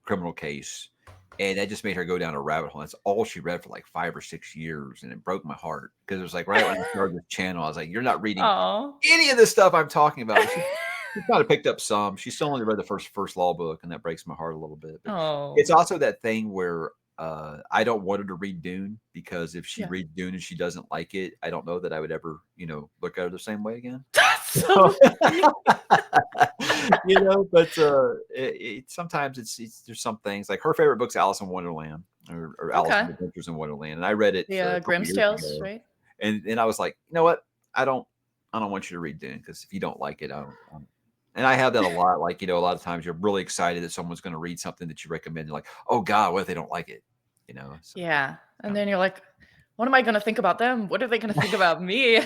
criminal case, and that just made her go down a rabbit hole. That's all she read for like 5 or 6 years, and it broke my heart because it was like right when I started this channel, I was like, "You're not reading Oh. any of this stuff I'm talking about." She kinda picked up some. She still only read the first law book, and that breaks my heart a little bit, but it's Oh. also that thing where, I don't want her to read Dune, because if she Yeah. reads Dune and she doesn't like it, I don't know that I would ever, look at her the same way again. That's so funny. But, sometimes it's there's some things like her favorite book's Alice in Wonderland, or Alice's Okay. Adventures in Wonderland, and I read it, The a couple Grimm's years Tales, ago, right? and I was like, "You know what? I don't want you to read Dune, because if you don't like it, I don't." And I have that a lot, like, a lot of times you're really excited that someone's gonna read something that you recommend, you're like, "Oh god, what if they don't like it?" So, Yeah. And um then you're like, what am I going to think about them? What are they going to think about me?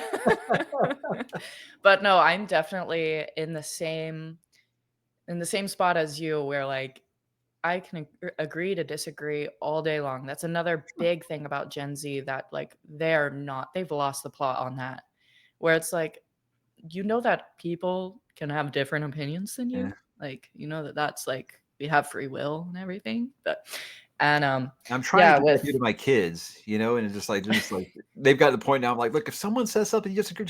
But no, I'm definitely in the same spot as you where like I can agree to disagree all day long. That's another big thing about Gen Z that like they've lost the plot on that. Where it's like that people can have different opinions than Yeah. you. Like that's like we have free will and everything. But and I'm trying yeah, to get that with through to my kids, and it's just like they're just like they've got to the point now. I'm like, look, if someone says something you disagree,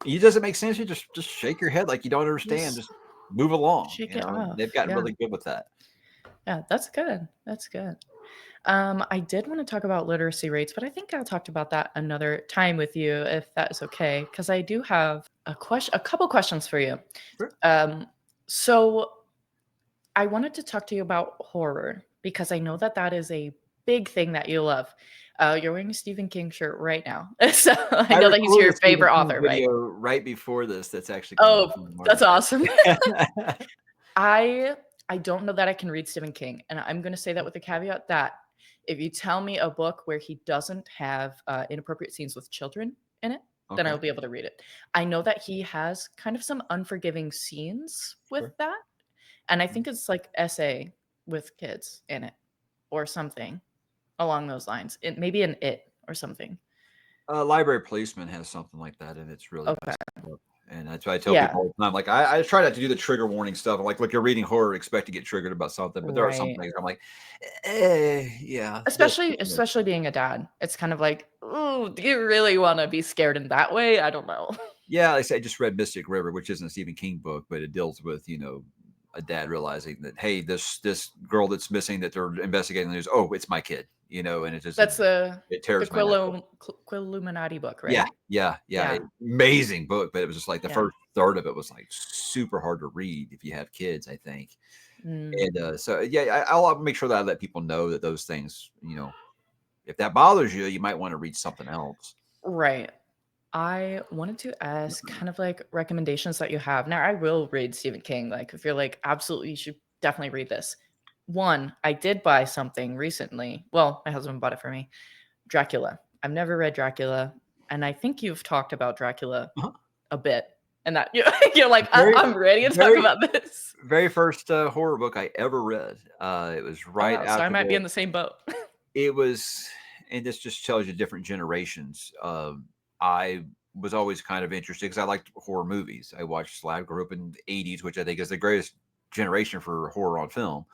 it doesn't make sense. You just shake your head like you don't understand. just Just move along. shake it They've off. gotten Yeah. really good with that. Yeah, that's good. That's good. I did want to talk about literacy rates, but I think I'll talk about that another time with you if that is okay, because I do have a couple questions for you. Sure. So I wanted to talk to you about horror because I know that that is a big thing that you love. You're wearing a Stephen King shirt right now. So I I know that he's recorded your a Stephen favorite King author, right? video right before this that's actually coming Oh, on the that's market. awesome. I I don't know that I can read Stephen King, and I'm gonna say that with the caveat that if you tell me a book where he doesn't have, inappropriate scenes with children in it, then I Okay, will be able to read it. I know that he has kind of some unforgiving scenes with sure. that, and I think it's like essay with kids in it or something along those lines. It maybe an It or something. Library Policeman has something like that, and it's really Okay. messed up. And that's why I tell Yeah. people all the time. Like I try not to do the trigger warning stuff. I'm like, look, you're reading horror, expect to get triggered about something. But there are some Right. things I'm like, yeah, that's Especially being a dad. It's kind of like, "Ooh, do you really wanna be scared in that way?" I don't know. yeah. Like I say, I just read Mystic River, which isn't a Stephen King book, but it deals with a dad realizing that hey, this girl that's missing that they're investigating the news. Oh, it's my kid. And it just That's it the tears my neck. Quilluminati book, Yeah, right? yeah, Yeah, amazing book, but it was just like the yeah. first third of it was, like, super hard to read if you have kids, I think, Mm, and, so, yeah, I'll make sure that I let people know that those things, if that bothers you, you might wanna read something else. right. I wanted to ask kind of like recommendations that you have. Now, I will read Stephen King. Like, if you're like, absolutely, you should definitely read this. One, I did buy something recently. Well, my husband bought it for me. Dracula. I've never read Dracula, and I think you've talked about Dracula Uh-huh. a bit, and that you're like, Very I'm ready to talk very about this. very first, horror book I ever read, it was Oh right wow, so I after might be the in the same boat. it was and this just tells you different generations. I was always kind of interested because I liked horror movies. I grew up in the '80s, which I think is the greatest generation for horror on film.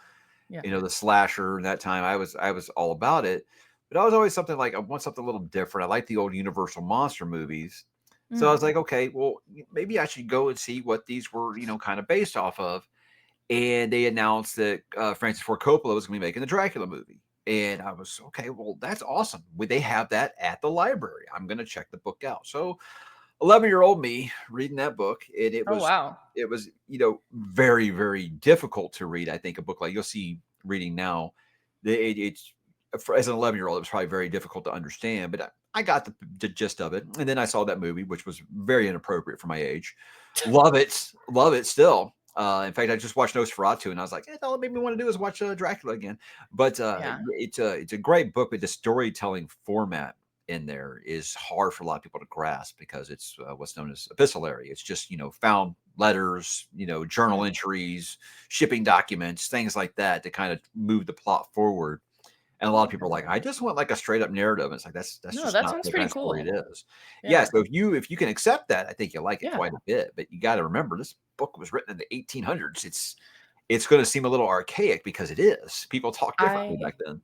Yeah. The slasher and that time I was all about it. But I was always something like I want something a little different. I like the old Universal monster movies. So I Mm. was like, okay, well, maybe I should go and see what these were, kind of based off of. And they announced that Francis Ford Coppola was going to be making the Dracula movie. And I was okay. Well, that's awesome. They have that at the library. I'm going to check the book out. So, 11-year-old me reading that book, and it Oh was, wow. it was, very, very difficult to read. I think a book like you'll see reading now, it's as an 11-year-old, it was probably very difficult to understand. But I got the gist of it, and then I saw that movie, which was very inappropriate for my age. Love it still. In fact, I just watched Nosferatu, and I was like, all it made me want to do is watch Dracula again. But Yeah. it's a great book, but the storytelling format in there is hard for a lot of people to grasp because it's what's known as epistolary. It's just found letters, journal Mm. entries, shipping documents, things like that to kind of move the plot forward. And a lot of people are like, I just want like a straight up narrative. And it's like that's No, just that not sounds the kind pretty of story it cool. is. Yeah. Yeah. So if you can accept that, I think you'll like it Yeah. quite a bit. But you got to remember, this book was written in the 1800s. It's going to seem a little archaic because it is. People talk differently I back then.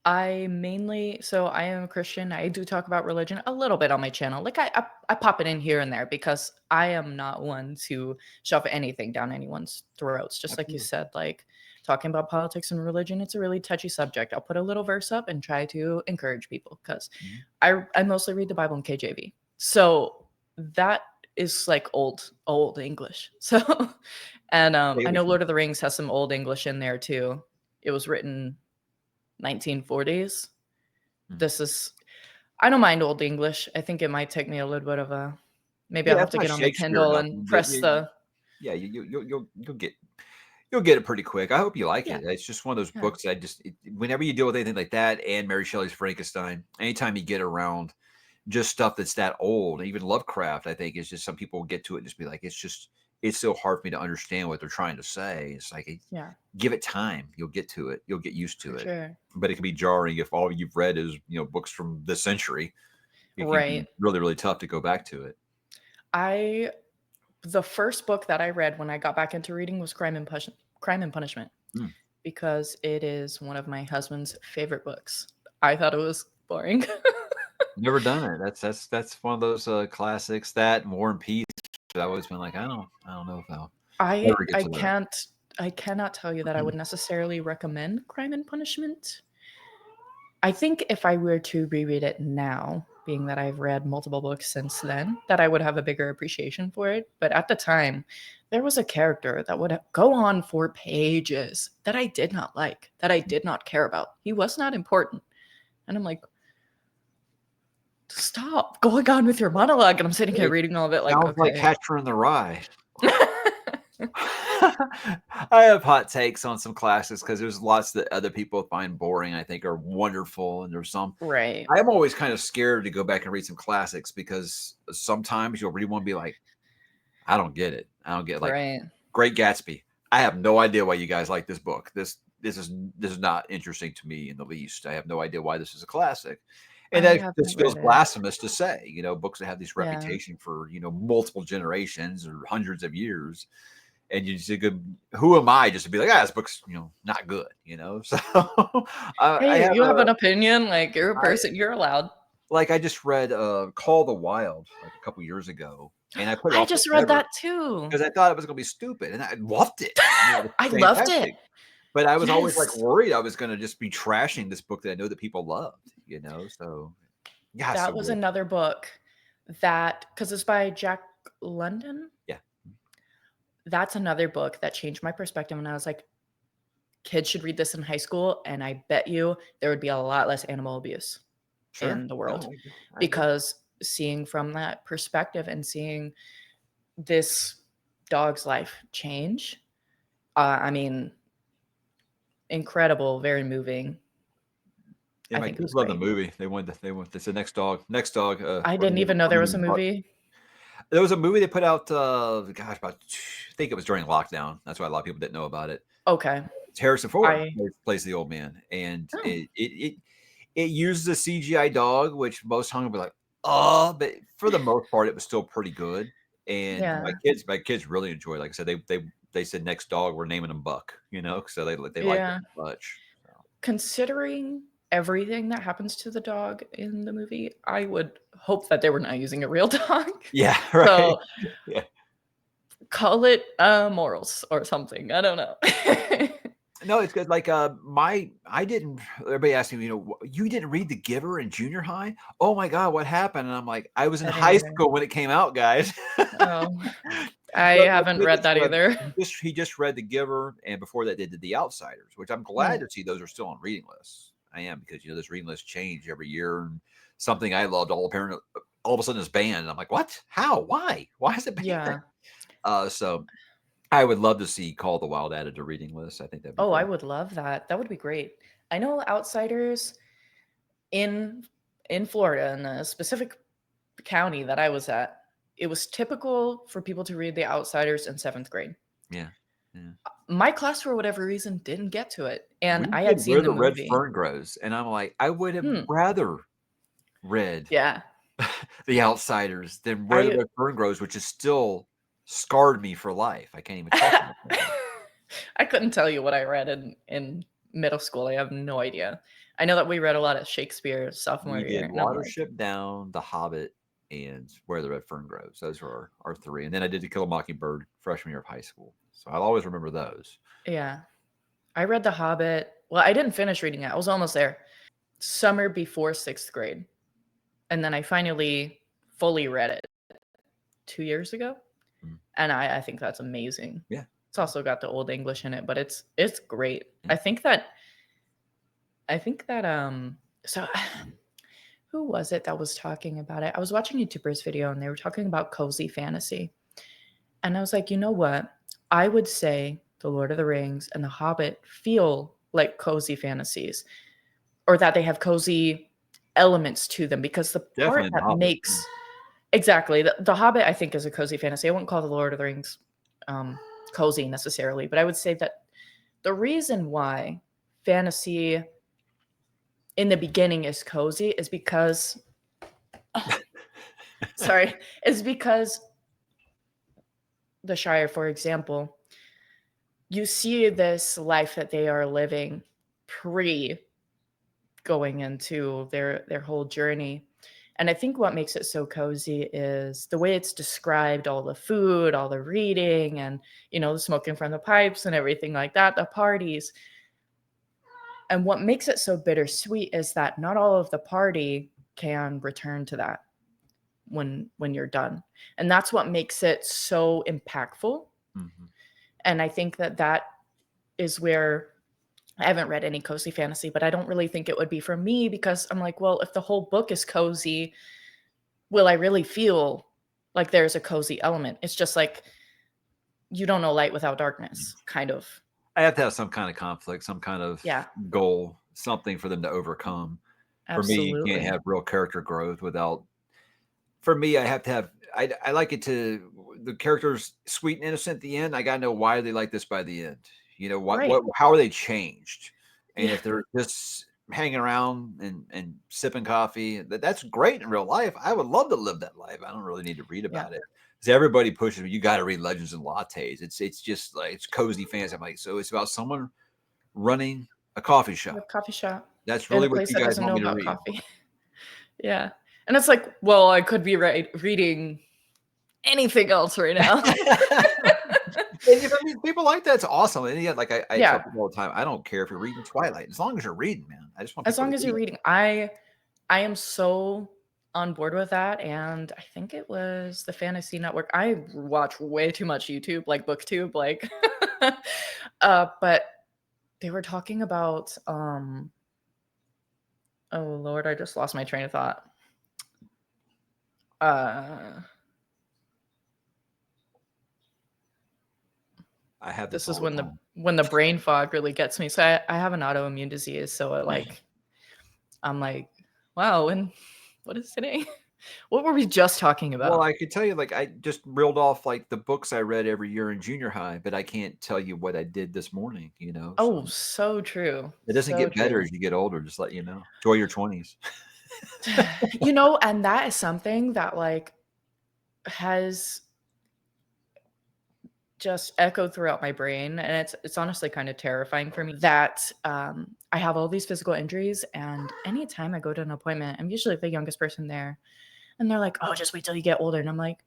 I mainly so I am a Christian. I do talk about religion a little bit on my channel. Like I pop it in here and there because I am not one to shove anything down anyone's throats. Just like you Absolutely. said, like talking about politics and religion, it's a really touchy subject. I'll put a little verse up and try to encourage people because Mhm. I mostly read the Bible in KJV. So that is like old English. So and Stay I away know from Lord of the Rings has some old English in there too. It was written 1940s. Mhm. This is I don't mind Old English. I think it might take me a little bit of a maybe I'll Yeah, have it's to not get on my Shakespeare or Kindle and nothing, but press the yeah, you'll get it pretty quick. I hope you like yeah, it. It's just one of those yeah. books that whenever you deal with anything like that and Mary Shelley's Frankenstein, anytime you get around just stuff that's that old, even Lovecraft, I think is just some people get to it and just be like, it's so hard for me to understand what they're trying to say. It's like Yeah, give it time, you'll get to it, you'll get used to for it. sure. But it can be jarring if all you've read is books from this century. It can be Right. really, really tough to go back to it. I the first book that I read when I got back into reading was Crime and Punishment Mm. because it is one of my husband's favorite books. I thought it was boring. Never done it. That's one of those classics. That and War and Peace. I've always been like, I don't know if I'll I ever get I to that. can't I cannot tell you that I would necessarily recommend Crime and Punishment. I think if I were to reread it now, being that I've read multiple books since then, that I would have a bigger appreciation for it. But at the time, there was a character that would go on for pages that I did not like, that I did not care about. He was not important. And I'm like, stop going on with your monologue. And I'm sitting here reading all of it like, Sounds like okay. Catcher in the Rye. I have hot takes on some classes because there's lots that other people find boring, I think are wonderful. And there's some Right. I'm always kind of scared to go back and read some classics because sometimes you'll really want to be like, I don't get it. I don't get like Right. Great Gatsby. I have no idea why you guys like this book. This is not interesting to me in the least. I have no idea why this is a classic. And I that haven't just feels read it. blasphemous to say, books that have this Yeah. reputation for, multiple generations or hundreds of years. And you just who am I just to be like, this book's, not good, So Hey, if you have an a, opinion, like you're a person, you're allowed. like I just read Call the Wild like a couple years ago. And I put it I off just read forever that too. because I thought it was going to be stupid. And I loved it. It I was loved it. fantastic. But I was always like Yes. worried I was going to just be trashing this book that I know that people loved, So yeah, That so was good. another book that, because it's by Jack London. Yeah. That's another book that changed my perspective. And I was like, kids should read this in high school. And I bet you there would be a lot less animal abuse Sure. in the world. No, I agree. Because seeing from that perspective and seeing this dog's life change, I mean, incredible, very moving. Yeah, I my think it kids was love the great. movie. They said next dog. I We're didn't even know there was a gonna movie. There was a movie they put out, gosh, I think it was during lockdown. That's why a lot of people didn't know about it. Okay. It's Harrison Ford I plays the old man, and Oh. it uses a CGI dog, which most hung would be like, oh, but for the most part, it was still pretty good. And Yeah. my kids really enjoyed it. Like I said, they said next dog, we're naming him Buck, so they liked it Yeah. much. So. Considering everything that happens to the dog in the movie, I would hope that they were not using a real dog. Yeah, right. So Yeah. call it morals or something. I don't know. No, it's good. Like I didn't. Everybody asked me, you didn't read The Giver in junior high? Oh my god, what happened? And I'm like, I was in I didn't high either. school when it came out, guys. Oh, I But my haven't kid read that either. he just read The Giver, and before that, they did The Outsiders, which I'm glad to see those are still on reading lists. I am because those reading lists change every year, and something I loved all of a sudden is banned. And I'm like, what? How? Why? Why is it banned? Yeah. So I would love to see Call the Wild added to reading lists. I think that'd be Oh, I great. would love that. That would be great. I know Outsiders in Florida, in a specific county that I was at, it was typical for people to read The Outsiders in 7th grade. Yeah. My class, for whatever reason, didn't get to it, and We I did had seen Where the the Red movie. Fern Grows, and I'm like, I would have rather read Yeah. The Outsiders than Where the Red Fern Grows, which has still scarred me for life. I can't even talk about that. I couldn't tell you what I read in middle school. I have no idea. I know that we read a lot of Shakespeare sophomore We year, did and I'm like, Watership Down, The Hobbit, and Where the Red Fern Grows. Those were our three. And then I did To Kill a Mockingbird freshman year of high school. So I'll always remember those. yeah. I read The Hobbit. Well, I didn't finish reading it. I was almost there. Summer before 6th grade. And then I finally fully read it 2 years ago. And I think that's amazing. Yeah. It's also got the Old English in it, but it's great. Yeah. I think that so who was it that was talking about it? I was watching a YouTuber's video and they were talking about cozy fantasy. And I was like, you know what? I would say The Lord of the Rings and The Hobbit feel like cozy fantasies, or that they have cozy elements to them, because the part that makes exactly the Hobbit, I think, is a cozy fantasy. I wouldn't call The Lord of the Rings cozy necessarily, but I would say that the reason why fantasy in the beginning is cozy is because is because the Shire, for example, you see this life that they are living pre going into their whole journey. And I think what makes it so cozy is the way it's described, all the food, all the reading, and, the smoking from the pipes and everything like that, the parties. And what makes it so bittersweet is that not all of the party can return to that when you're done. And that's what makes it so impactful. Mhm. And I think that that is where I haven't read any cozy fantasy, but I don't really think it would be for me because I'm like, well, if the whole book is cozy, will I really feel like there's a cozy element? It's just like you don't know light without darkness, kind of. I have to have some kind of conflict, some kind of Yeah, goal, something for them to overcome. For me, you can't absolutely. have real character growth without. For me, I have to have. I like it to the characters sweet and innocent at the end. I gotta know why they like this by the end. You know Right. how are they changed? And Yeah. if they're just hanging around and sipping coffee, that's great in real life. I would love to live that life. I don't really need to read Yeah. about it. Because everybody pushes me, you got to read Legends and Lattes. It's just like it's cozy fantasy. I'm like, so it's about someone running a coffee A shop. coffee shop That's in really a what place you that guys doesn't want know me to about read. coffee. Yeah. And it's like, well, I could be reading anything else right now. And if I mean people like that, it's awesome. And yeah, like I tell Yeah. people all the time, I don't care if you're reading Twilight, as long as you're reading, man. I just want As people long to as you're read. reading. I am so on board with that, and I think it was the Fantasy Network. I watch way too much YouTube, like BookTube, like but they were talking about oh Lord, I just lost my train of thought. Uh I have this this is all the when time. the brain fog really gets me. So I have an autoimmune disease, so it like I'm like, wow, and what is today? What were we just talking Well, about? I could tell you, like, I just reeled off like the books I read every year in junior high, but I can't tell you what I did this morning, you know. So Oh, so true. it doesn't So get better true. as you get older, just let you know. Enjoy your 20s. You know, and that is something that like has just echoed throughout my brain, and it's honestly kind of terrifying for me that I have all these physical injuries, and anytime I go to an appointment, I'm usually the youngest person there, and they're like, "Oh, just wait till you get older," and I'm like,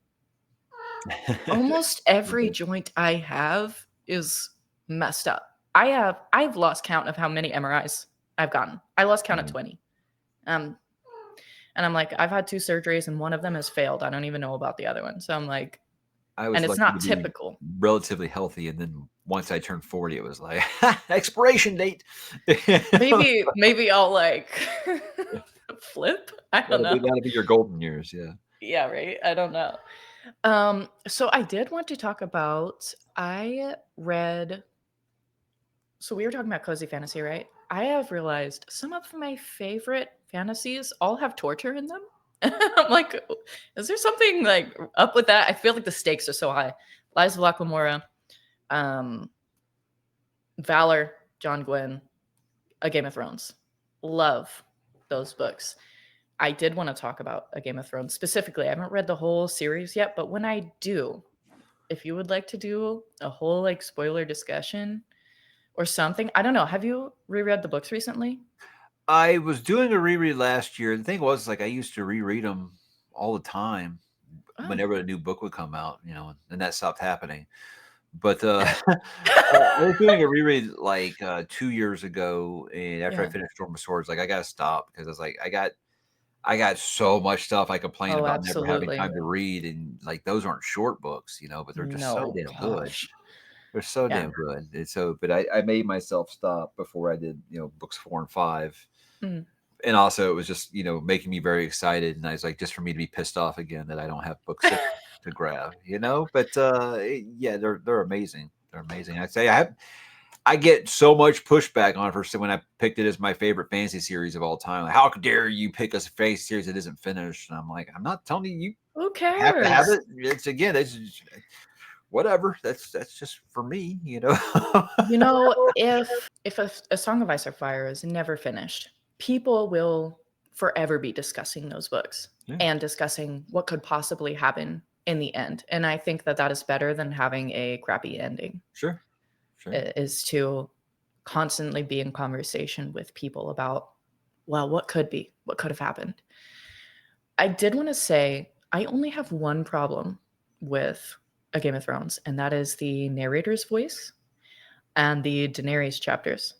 almost every joint I have is messed up. I've lost count of how many MRIs I've gotten. I lost count at 20. Um, and I'm like, I've had 2 surgeries and one of them has failed. I don't even know about the other one. So I'm like, I and was it's lucky to not be typical. relatively healthy, and then once I turned 40, it was like expiration date. Maybe I'll like flip. I don't know. That'll be your golden years, yeah. Yeah, right. I don't know. So I did want to talk about I read so we were talking about cozy fantasy, right? I have realized some of my favorite fantasies all have torture in them. I'm like, is there something like up with that? I feel like the stakes are so high. Lies of Locke um, Valor, John Gwynn, A Game of Thrones. Love those books. I did want to talk about A Game of Thrones specifically. I haven't read the whole series yet, but when I do, if you would like to do a whole like spoiler discussion or something, I don't know. Have you reread the books recently? I was doing a reread last year. The thing was, like, I used to reread them all the time Oh. whenever a new book would come out, you know, and that stopped happening. But I was doing a reread like 2 years ago, and after I Yeah. finished Storm of Swords, like I gotta stop because I was like, I got so much stuff I complain Oh, about never having absolutely. time to read, and like those aren't short books, you know, but they're just so No, damn good. gosh. They're so Yeah. damn good. And so, but I made myself stop before I did, you know, books 4 and 5. Mm. And also, it was just, you know, making me very excited, and I was like, just for me to be pissed off again that I don't have book 6 to grab, you know? But, yeah, they're amazing. They're amazing. I'd say I get so much pushback on it for when I picked it as my favorite fantasy series of all time. Like, how dare you pick a fantasy series that isn't finished? And I'm like, I'm not telling you you Who have to have cares? it. It's again, it's just whatever. That's just for me, you know? You know, if a Song of Ice or Fire is never finished, people will forever be discussing those books Yeah, and discussing what could possibly happen in the end. And I think that that is better than having a crappy ending. sure. Sure. Is to constantly be in conversation with people about, well, what could be, what could have happened. I did want to say I only have one problem with A Game of Thrones, and that is the narrator's voice and the Daenerys chapters.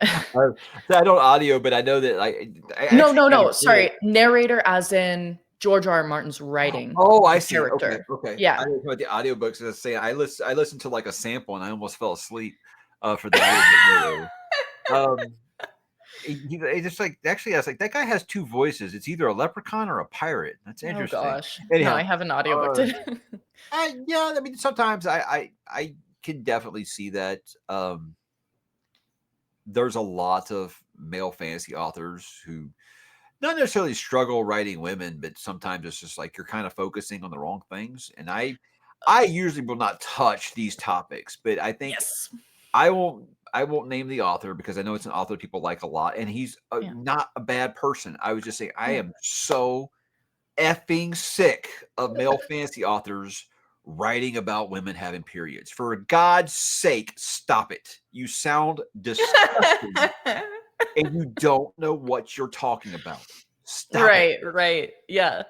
I I don't audio, but I know that I No, actually no, kind no. of did. Sorry, narrator, as in George R. R. Martin's writing Oh, I the see. Okay, character. okay. I Yeah. didn't know the audiobooks. I say I listened to like a sample and I almost fell asleep for the audiobook narrator. Um, it just like actually, I was like, that guy has two voices. It's either a leprechaun or a pirate. That's Oh interesting. gosh. No, I Anyhow, have an audiobook uh, to yeah, I mean, sometimes I can definitely see that. There's a lot of male fantasy authors who not necessarily struggle writing women, but sometimes it's just like you're kind of focusing on the wrong things. And I usually will not touch these topics, but I think Yes. I won't name the author because I know it's an author people like a lot, and he's Yeah. not a bad person. I was just saying I Yeah. am so effing sick of male fantasy authors writing about women having periods. For God's sake, stop it. You sound disgusting and you don't know what you're talking about. Stop it. Right, right. Yeah.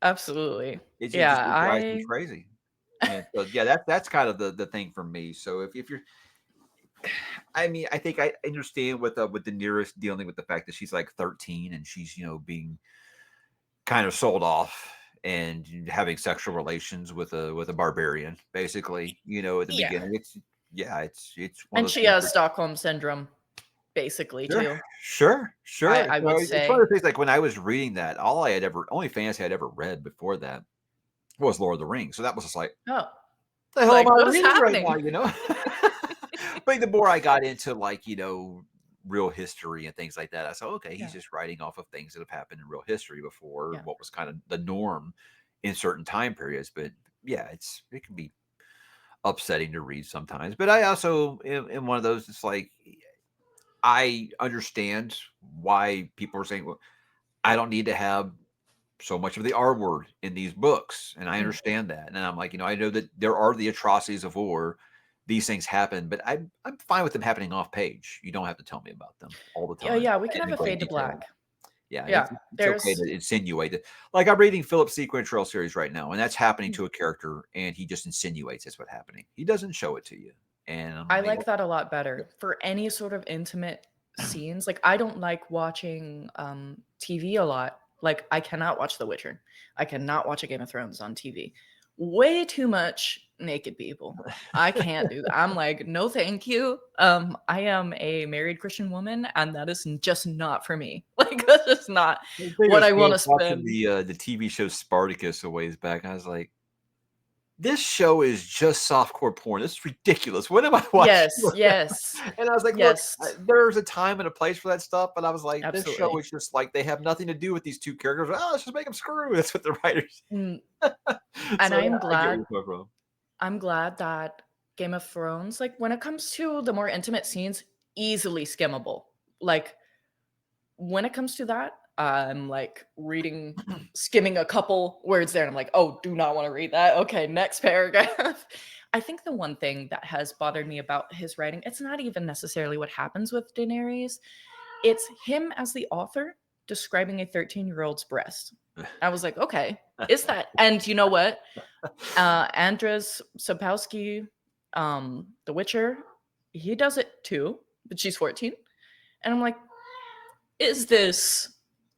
Absolutely. Yeah, It drives me I crazy. And so yeah, that's kind of the thing for me. So if you're I mean, I think I understand with the nearest dealing with the fact that she's like 13 and she's, being kind of sold off and having sexual relations with a barbarian, basically, at the yeah. beginning. It's one And of those she things has where Stockholm syndrome basically sure, too. sure, sure. I So would it's one of say. the things like when I was reading that, only fantasy I'd ever read before that was Lord of the Rings. So that was just like, Oh, the hell am like I what is reading right now? happening? But the more I got into like, real history and things like that, I said, okay, he's Yeah. just writing off of things that have happened in real history before Yeah. what was kind of the norm in certain time periods. But yeah, it can be upsetting to read sometimes. But I also am one of those, it's like I understand why people are saying, well, I don't need to have so much of the R word in these books. And I Mm. understand that. And I'm like, I know that there are the atrocities of war. These things happen, but I'm fine with them happening off page. You don't have to tell me about them all the Yeah, time yeah, we can and have in a great fade to detail. black. Yeah, Yeah. it's okay There's to insinuate it. Like I'm reading Philip's Sequin Trail series right now, and that's happening mm, to a character, and he just insinuates that's what's happening. He doesn't show it to you. And I'm I like, like that a lot better. For any sort of intimate scenes, like I don't like watching TV a lot. Like I cannot watch The Witcher. I cannot watch a Game of Thrones on TV. Way too much naked people. I can't do that. I'm like, no thank you. I am a married Christian woman and that is just not for me. Like that's just not the thing what was I me want to watching spend. the TV show Spartacus a ways back. I was like, this show is just softcore porn. This is ridiculous. What am I watching? Yes, yes. And I was like, look, Yes. there's a time and a place for that stuff. But I was like, this show Absolutely. is just like they have nothing to do with these two characters. Oh, let's just make them screw. That's what the writers. Mm, and So yeah, I'm I get where glad you're coming from. I'm glad that Game of Thrones, like when it comes to the more intimate scenes, easily skimmable. Like when it comes to that, I'm like skimming a couple words there, and I'm like, oh, do not want to read that. Okay, next paragraph. I think the one thing that has bothered me about his writing, it's not even necessarily what happens with Daenerys, it's him as the author describing a 13-year-old's breast. I was like, okay, is that? And you know what? Andres Sapkowski, The Witcher, he does it too, but she's 14. And I'm like, is this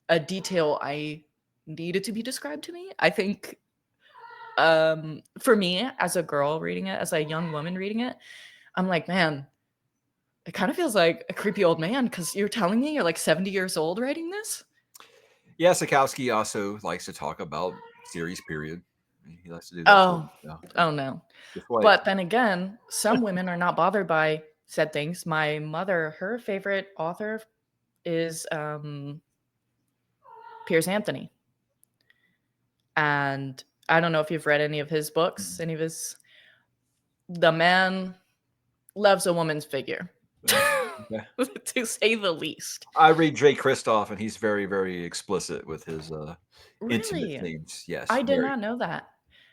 a detail I needed to be described to me? I think for me as a girl reading it, as a young woman reading it, I'm like, man, it kind of feels like a creepy old man because you're telling me you're like 70 years old writing this? Yeah, Sikowski also likes to talk about series period. He likes to do that too. Oh, Yeah, oh no. just wait. But then again, some women are not bothered by said things. My mother, her favorite author is Piers Anthony. And I don't know if you've read any of his books, any of his. The man loves a woman's figure, Okay. to say the least. I read Jay Kristoff, and he's very, very explicit with his intimate Really? scenes. Yes, I did very. not know that.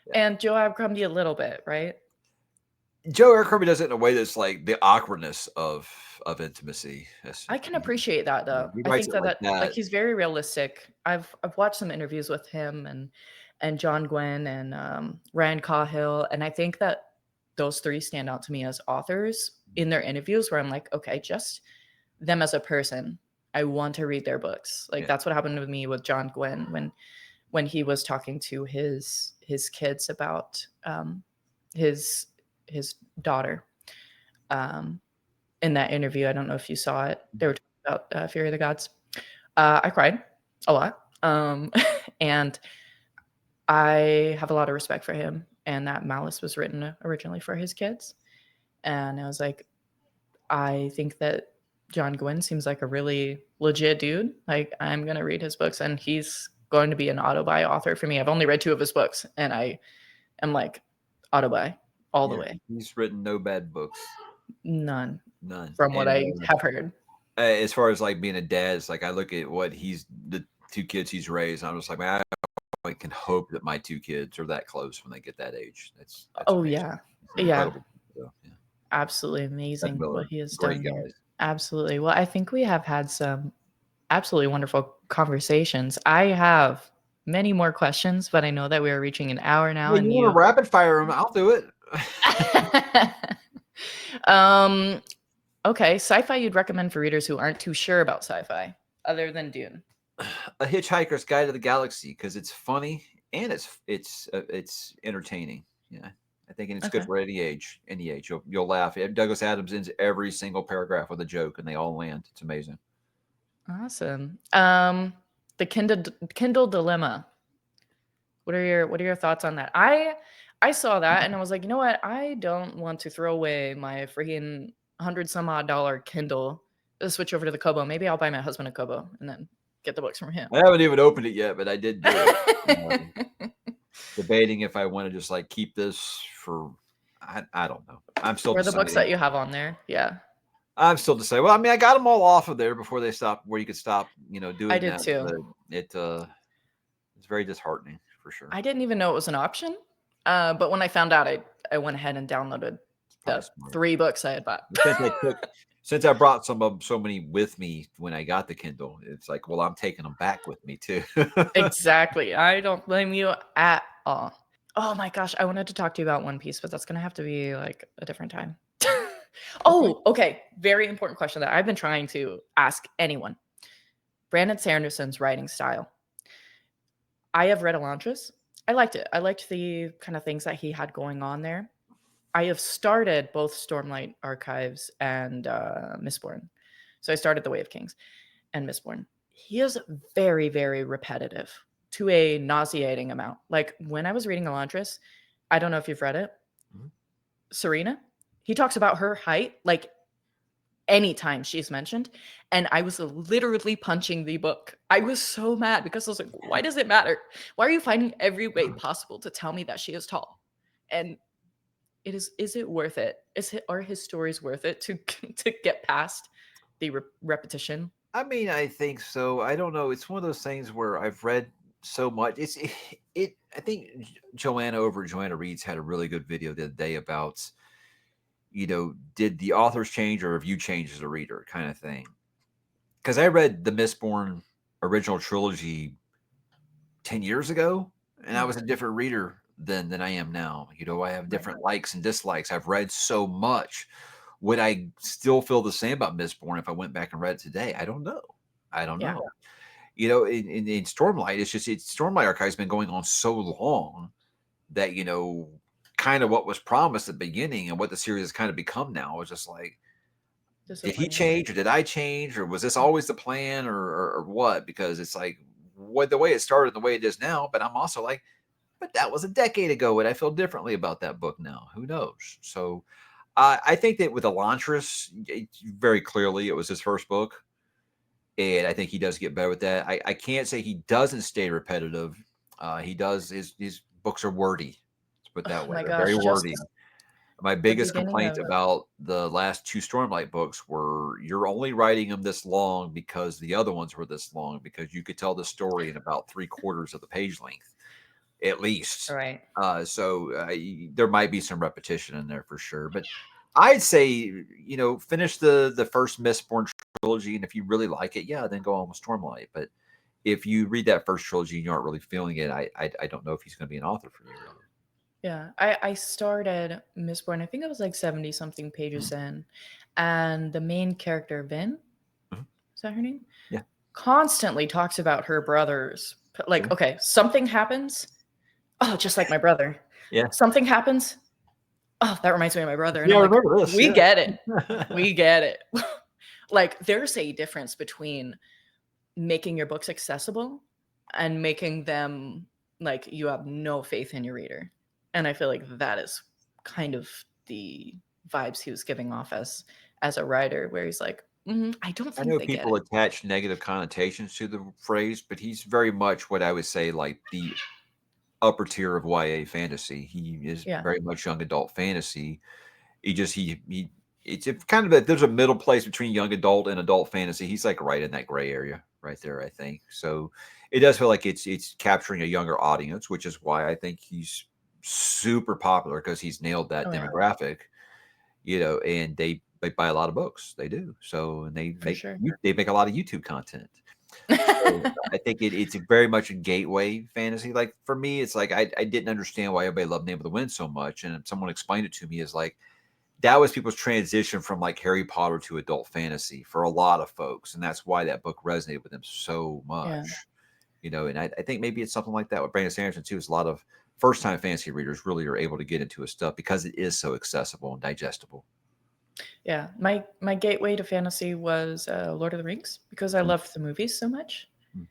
Yeah. And Joe Abercrombie a little bit, right? Joe Eric Kirby does it in a way that's like the awkwardness of intimacy. I can appreciate that though. He I writes think it that like like that. he's very realistic. I've watched some interviews with him and John Gwynn and Ryan Cahill, and I think that those three stand out to me as authors in their interviews. Where I'm like, okay, just them as a person. I want to read their books. Like that's what happened with me with John Gwynn when he was talking to his kids about his daughter. In that interview, I don't know if you saw it. They were talking about Fury of the Gods. I cried a lot, and I have a lot of respect for him. And that Malice was written originally for his kids, and I was like, I think that John Gwynn seems like a really legit dude. Like, I'm going to read his books, and he's going to be an auto-buy author for me. I've only read 2 of his books, and I am like, auto-buy all the way. He's written no bad books. None. None. From what I have heard. As far as like being a dad, it's like I look at what the 2 kids he's raised, and I'm just like, man, I can hope that my 2 kids are that close when they get that age. That's amazing. Yeah. So, yeah. Absolutely amazing what he has done guys. here. Absolutely. Well, I think we have had some absolutely wonderful conversations. I have many more questions, but I know that we are reaching an hour now. Well, and you want to rapid fire them? I'll do it. Okay, sci-fi you'd recommend for readers who aren't too sure about sci-fi, other than Dune. A Hitchhiker's Guide to the Galaxy, because it's funny and it's entertaining. Yeah, I think, and it's good for any age. Any age, you'll laugh. Douglas Adams ends every single paragraph with a joke, and they all land. It's amazing. Awesome. The Kindle Dilemma. What are your thoughts on that? I saw that and I was like, you know what? I don't want to throw away my freaking $100-some-odd Kindle to switch over to the Kobo. Maybe I'll buy my husband a Kobo and then get the books from him. I haven't even opened it yet, but I did do it. Debating if I want to just like keep this for, I don't know. I'm still for the books that you have on there. Yeah. I'm still deciding. Well, I mean, I got them all off of there before they stopped, where you could stop, doing I did that. too. It's very disheartening for sure. I didn't even know it was an option. But when I found out, I went ahead and downloaded the 3 books I had bought. Since I brought so many with me when I got the Kindle, it's like, well, I'm taking them back with me too. Exactly. I don't blame you at all. Oh my gosh, I wanted to talk to you about One Piece, but that's going to have to be like a different time. Okay. Very important question that I've been trying to ask anyone. Brandon Sanderson's writing style. I have read Elantris. I liked it. I liked the kind of things that he had going on there. I have started both Stormlight Archives and Mistborn. So I started The Way of Kings and Mistborn. He is very, very repetitive to a nauseating amount. Like when I was reading Elantris, I don't know if you've read it. Mm-hmm. Serena, he talks about her height like anytime she's mentioned. And I was literally punching the book. I was so mad because I was like, why does it matter? Why are you finding every way possible to tell me that she is tall? And is it worth it? Are his stories worth it to get past the repetition? I mean, I think so. I don't know. It's one of those things where I've read so much. I think Joanna Reed's had a really good video the other day about, did the authors change or have you changed as a reader, kind of thing. Because I read the Mistborn original trilogy 10 years ago, and I was a different reader than I am now. I have different likes and dislikes. I've read so much. Would I still feel the same about Mistborn if I went back and read it today? I don't know. In Stormlight, Stormlight Archive has been going on so long that, kind of what was promised at the beginning and what the series has kind of become now is just like, did he change or did I change or was this always the plan or what? Because it's like the way it started, the way it is now. But I'm also like, but that was a decade ago, and I feel differently about that book now. Who knows? So I think that with Elantris, very clearly it was his first book, and I think he does get better with that. I can't say he doesn't stay repetitive. He does. His books are wordy. Let's put it that way. My gosh, very wordy. My biggest complaint about the last 2 Stormlight books were you're only writing them this long because the other ones were this long because you could tell the story in about 3/4 of the page length, at least. Right. So there might be some repetition in there for sure. But I'd say, finish the first Mistborn trilogy. And if you really like it, then go on with Stormlight. But if you read that first trilogy and you aren't really feeling it, I don't know if he's going to be an author for you. Really. Yeah, I started Mistborn. I think it was like 70 something pages in, and the main character Vin, Is that her name? Yeah. Constantly talks about her brothers. Like, Yeah. okay, something happens. Oh, just like my brother. Yeah. Something happens. Oh, that reminds me of my brother. And Yeah, I'm I like, remember this. we Yeah. get it. We get it. Like, there's a difference between making your books accessible and making them like you have no faith in your reader. And I feel like that is kind of the vibes he was giving off as a writer, where he's like, I don't I think know they get people it. attach negative connotations to the phrase, but he's very much what I would say like the upper tier of YA fantasy. He is Yeah. very much young adult fantasy. He it's a kind of a there's a middle place between young adult and adult fantasy. He's like right in that gray area right there, I think. So it does feel like it's capturing a younger audience, which is why I think he's super popular because he's nailed that Oh yeah, demographic, and they buy a lot of books. They do. So and for sure. they make a lot of YouTube content. So I think it's very much a gateway fantasy. Like for me, it's like I didn't understand why everybody loved Name of the Wind so much, and someone explained it to me as like that was people's transition from like Harry Potter to adult fantasy for a lot of folks, and that's why that book resonated with them so Yeah. much. And I think maybe it's something like that with Brandon Sanderson too. Is a lot of first time fantasy readers really are able to get into his stuff because it is so accessible and digestible. Yeah. My gateway to fantasy was Lord of the Rings, because I Mm, loved the movies so much. mm.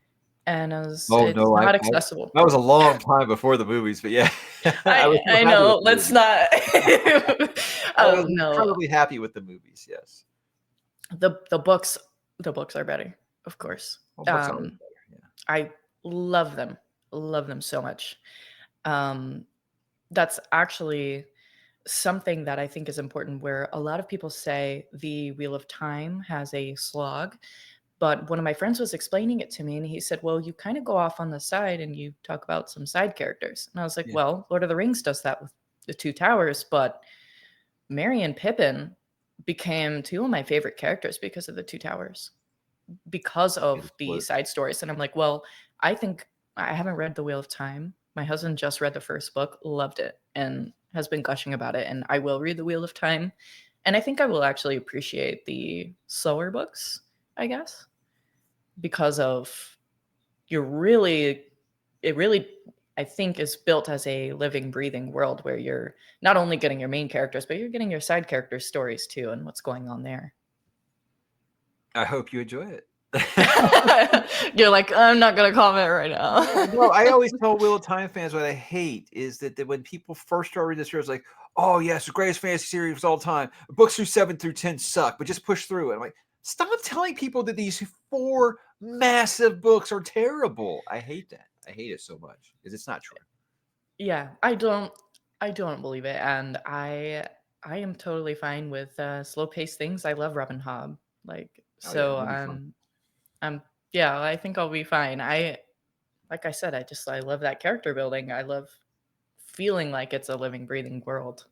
And as Oh it's no, not accessible. that was a long time before the movies, but yeah, I was so I happy with know. the Let's movies. not. I was Oh no. incredibly happy with the movies. Yes, The books, the books are better, of course. well, books are always better. I love them. Love them so much. Um, that's actually something that I think is important, where a lot of people say the Wheel of Time has a slog, but one of my friends was explaining it to me and he said, "Well, you kind of go off on the side and you talk about some side characters." And I was like, Yeah, "Well, Lord of the Rings does that with the Two Towers, but Merry and Pippin became two of my favorite characters because of the Two Towers, because it of the was. side stories." And I'm like, "Well, I think I haven't read The Wheel of Time. My husband just read the first book, loved it, and has been gushing about it. And I will read The Wheel of Time. And I think I will actually appreciate the slower books, I guess, because of you're really, it really, I think, is built as a living, breathing world where you're not only getting your main characters, but you're getting your side characters' stories too and what's going on there." I hope you enjoy it. You're like, "I'm not going to comment right now." No, no, I always tell Wheel of Time fans what I hate is that when people first start reading this series, like, oh yes, the greatest fantasy series of all time. Books through 7 through 10 suck, but just push through it. I'm like, stop telling people that these four massive books are terrible. I hate that. I hate it so much because it's not true. Yeah, I don't believe it, and I am totally fine with slow-paced things. I love Robin Hobb. Like, Oh yeah, so it'll be fun. I'm yeah, I think I'll be fine. Like I said, I love that character building. I love feeling like it's a living, breathing world.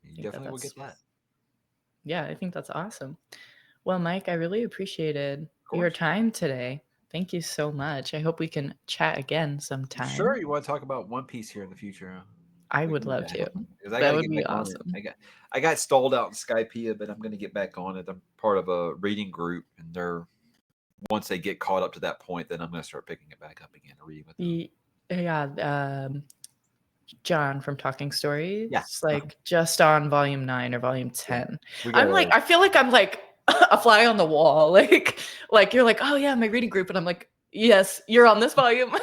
I You think that definitely will that's get that. yeah, I think that's awesome. Well, Mike, I really appreciated Of your course. time today. Thank you so much. I hope we can chat again Sure, sometime. you want to talk about One Piece here in the future? I We would can make love that to. happen because I got That to would get be back on it. awesome. I got stalled out in Skypea, but I'm going to get back on it. I'm part of a reading group, and they're once they get caught up to that point, then I'm going to start picking it back up again and reading with them. Yeah, John from Talking Yeah, Stories, like just on volume 9 or volume yeah. 10. We got I'm like, a I feel like I'm like a fly on the wall. Like you're like, "Oh yeah, my reading group." And I'm like, "Yes, you're on this volume."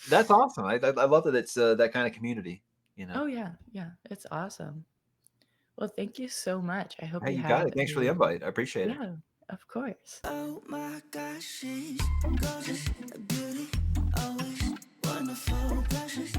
that's awesome. I love that it's that kind of community. Oh yeah, yeah, it's awesome. Well, thank you so much. I hope Hey, you you got have it. Thanks for the a invite. I appreciate it. yeah, of course. Oh my gosh, she's gorgeous, a beauty, always wonderful, precious.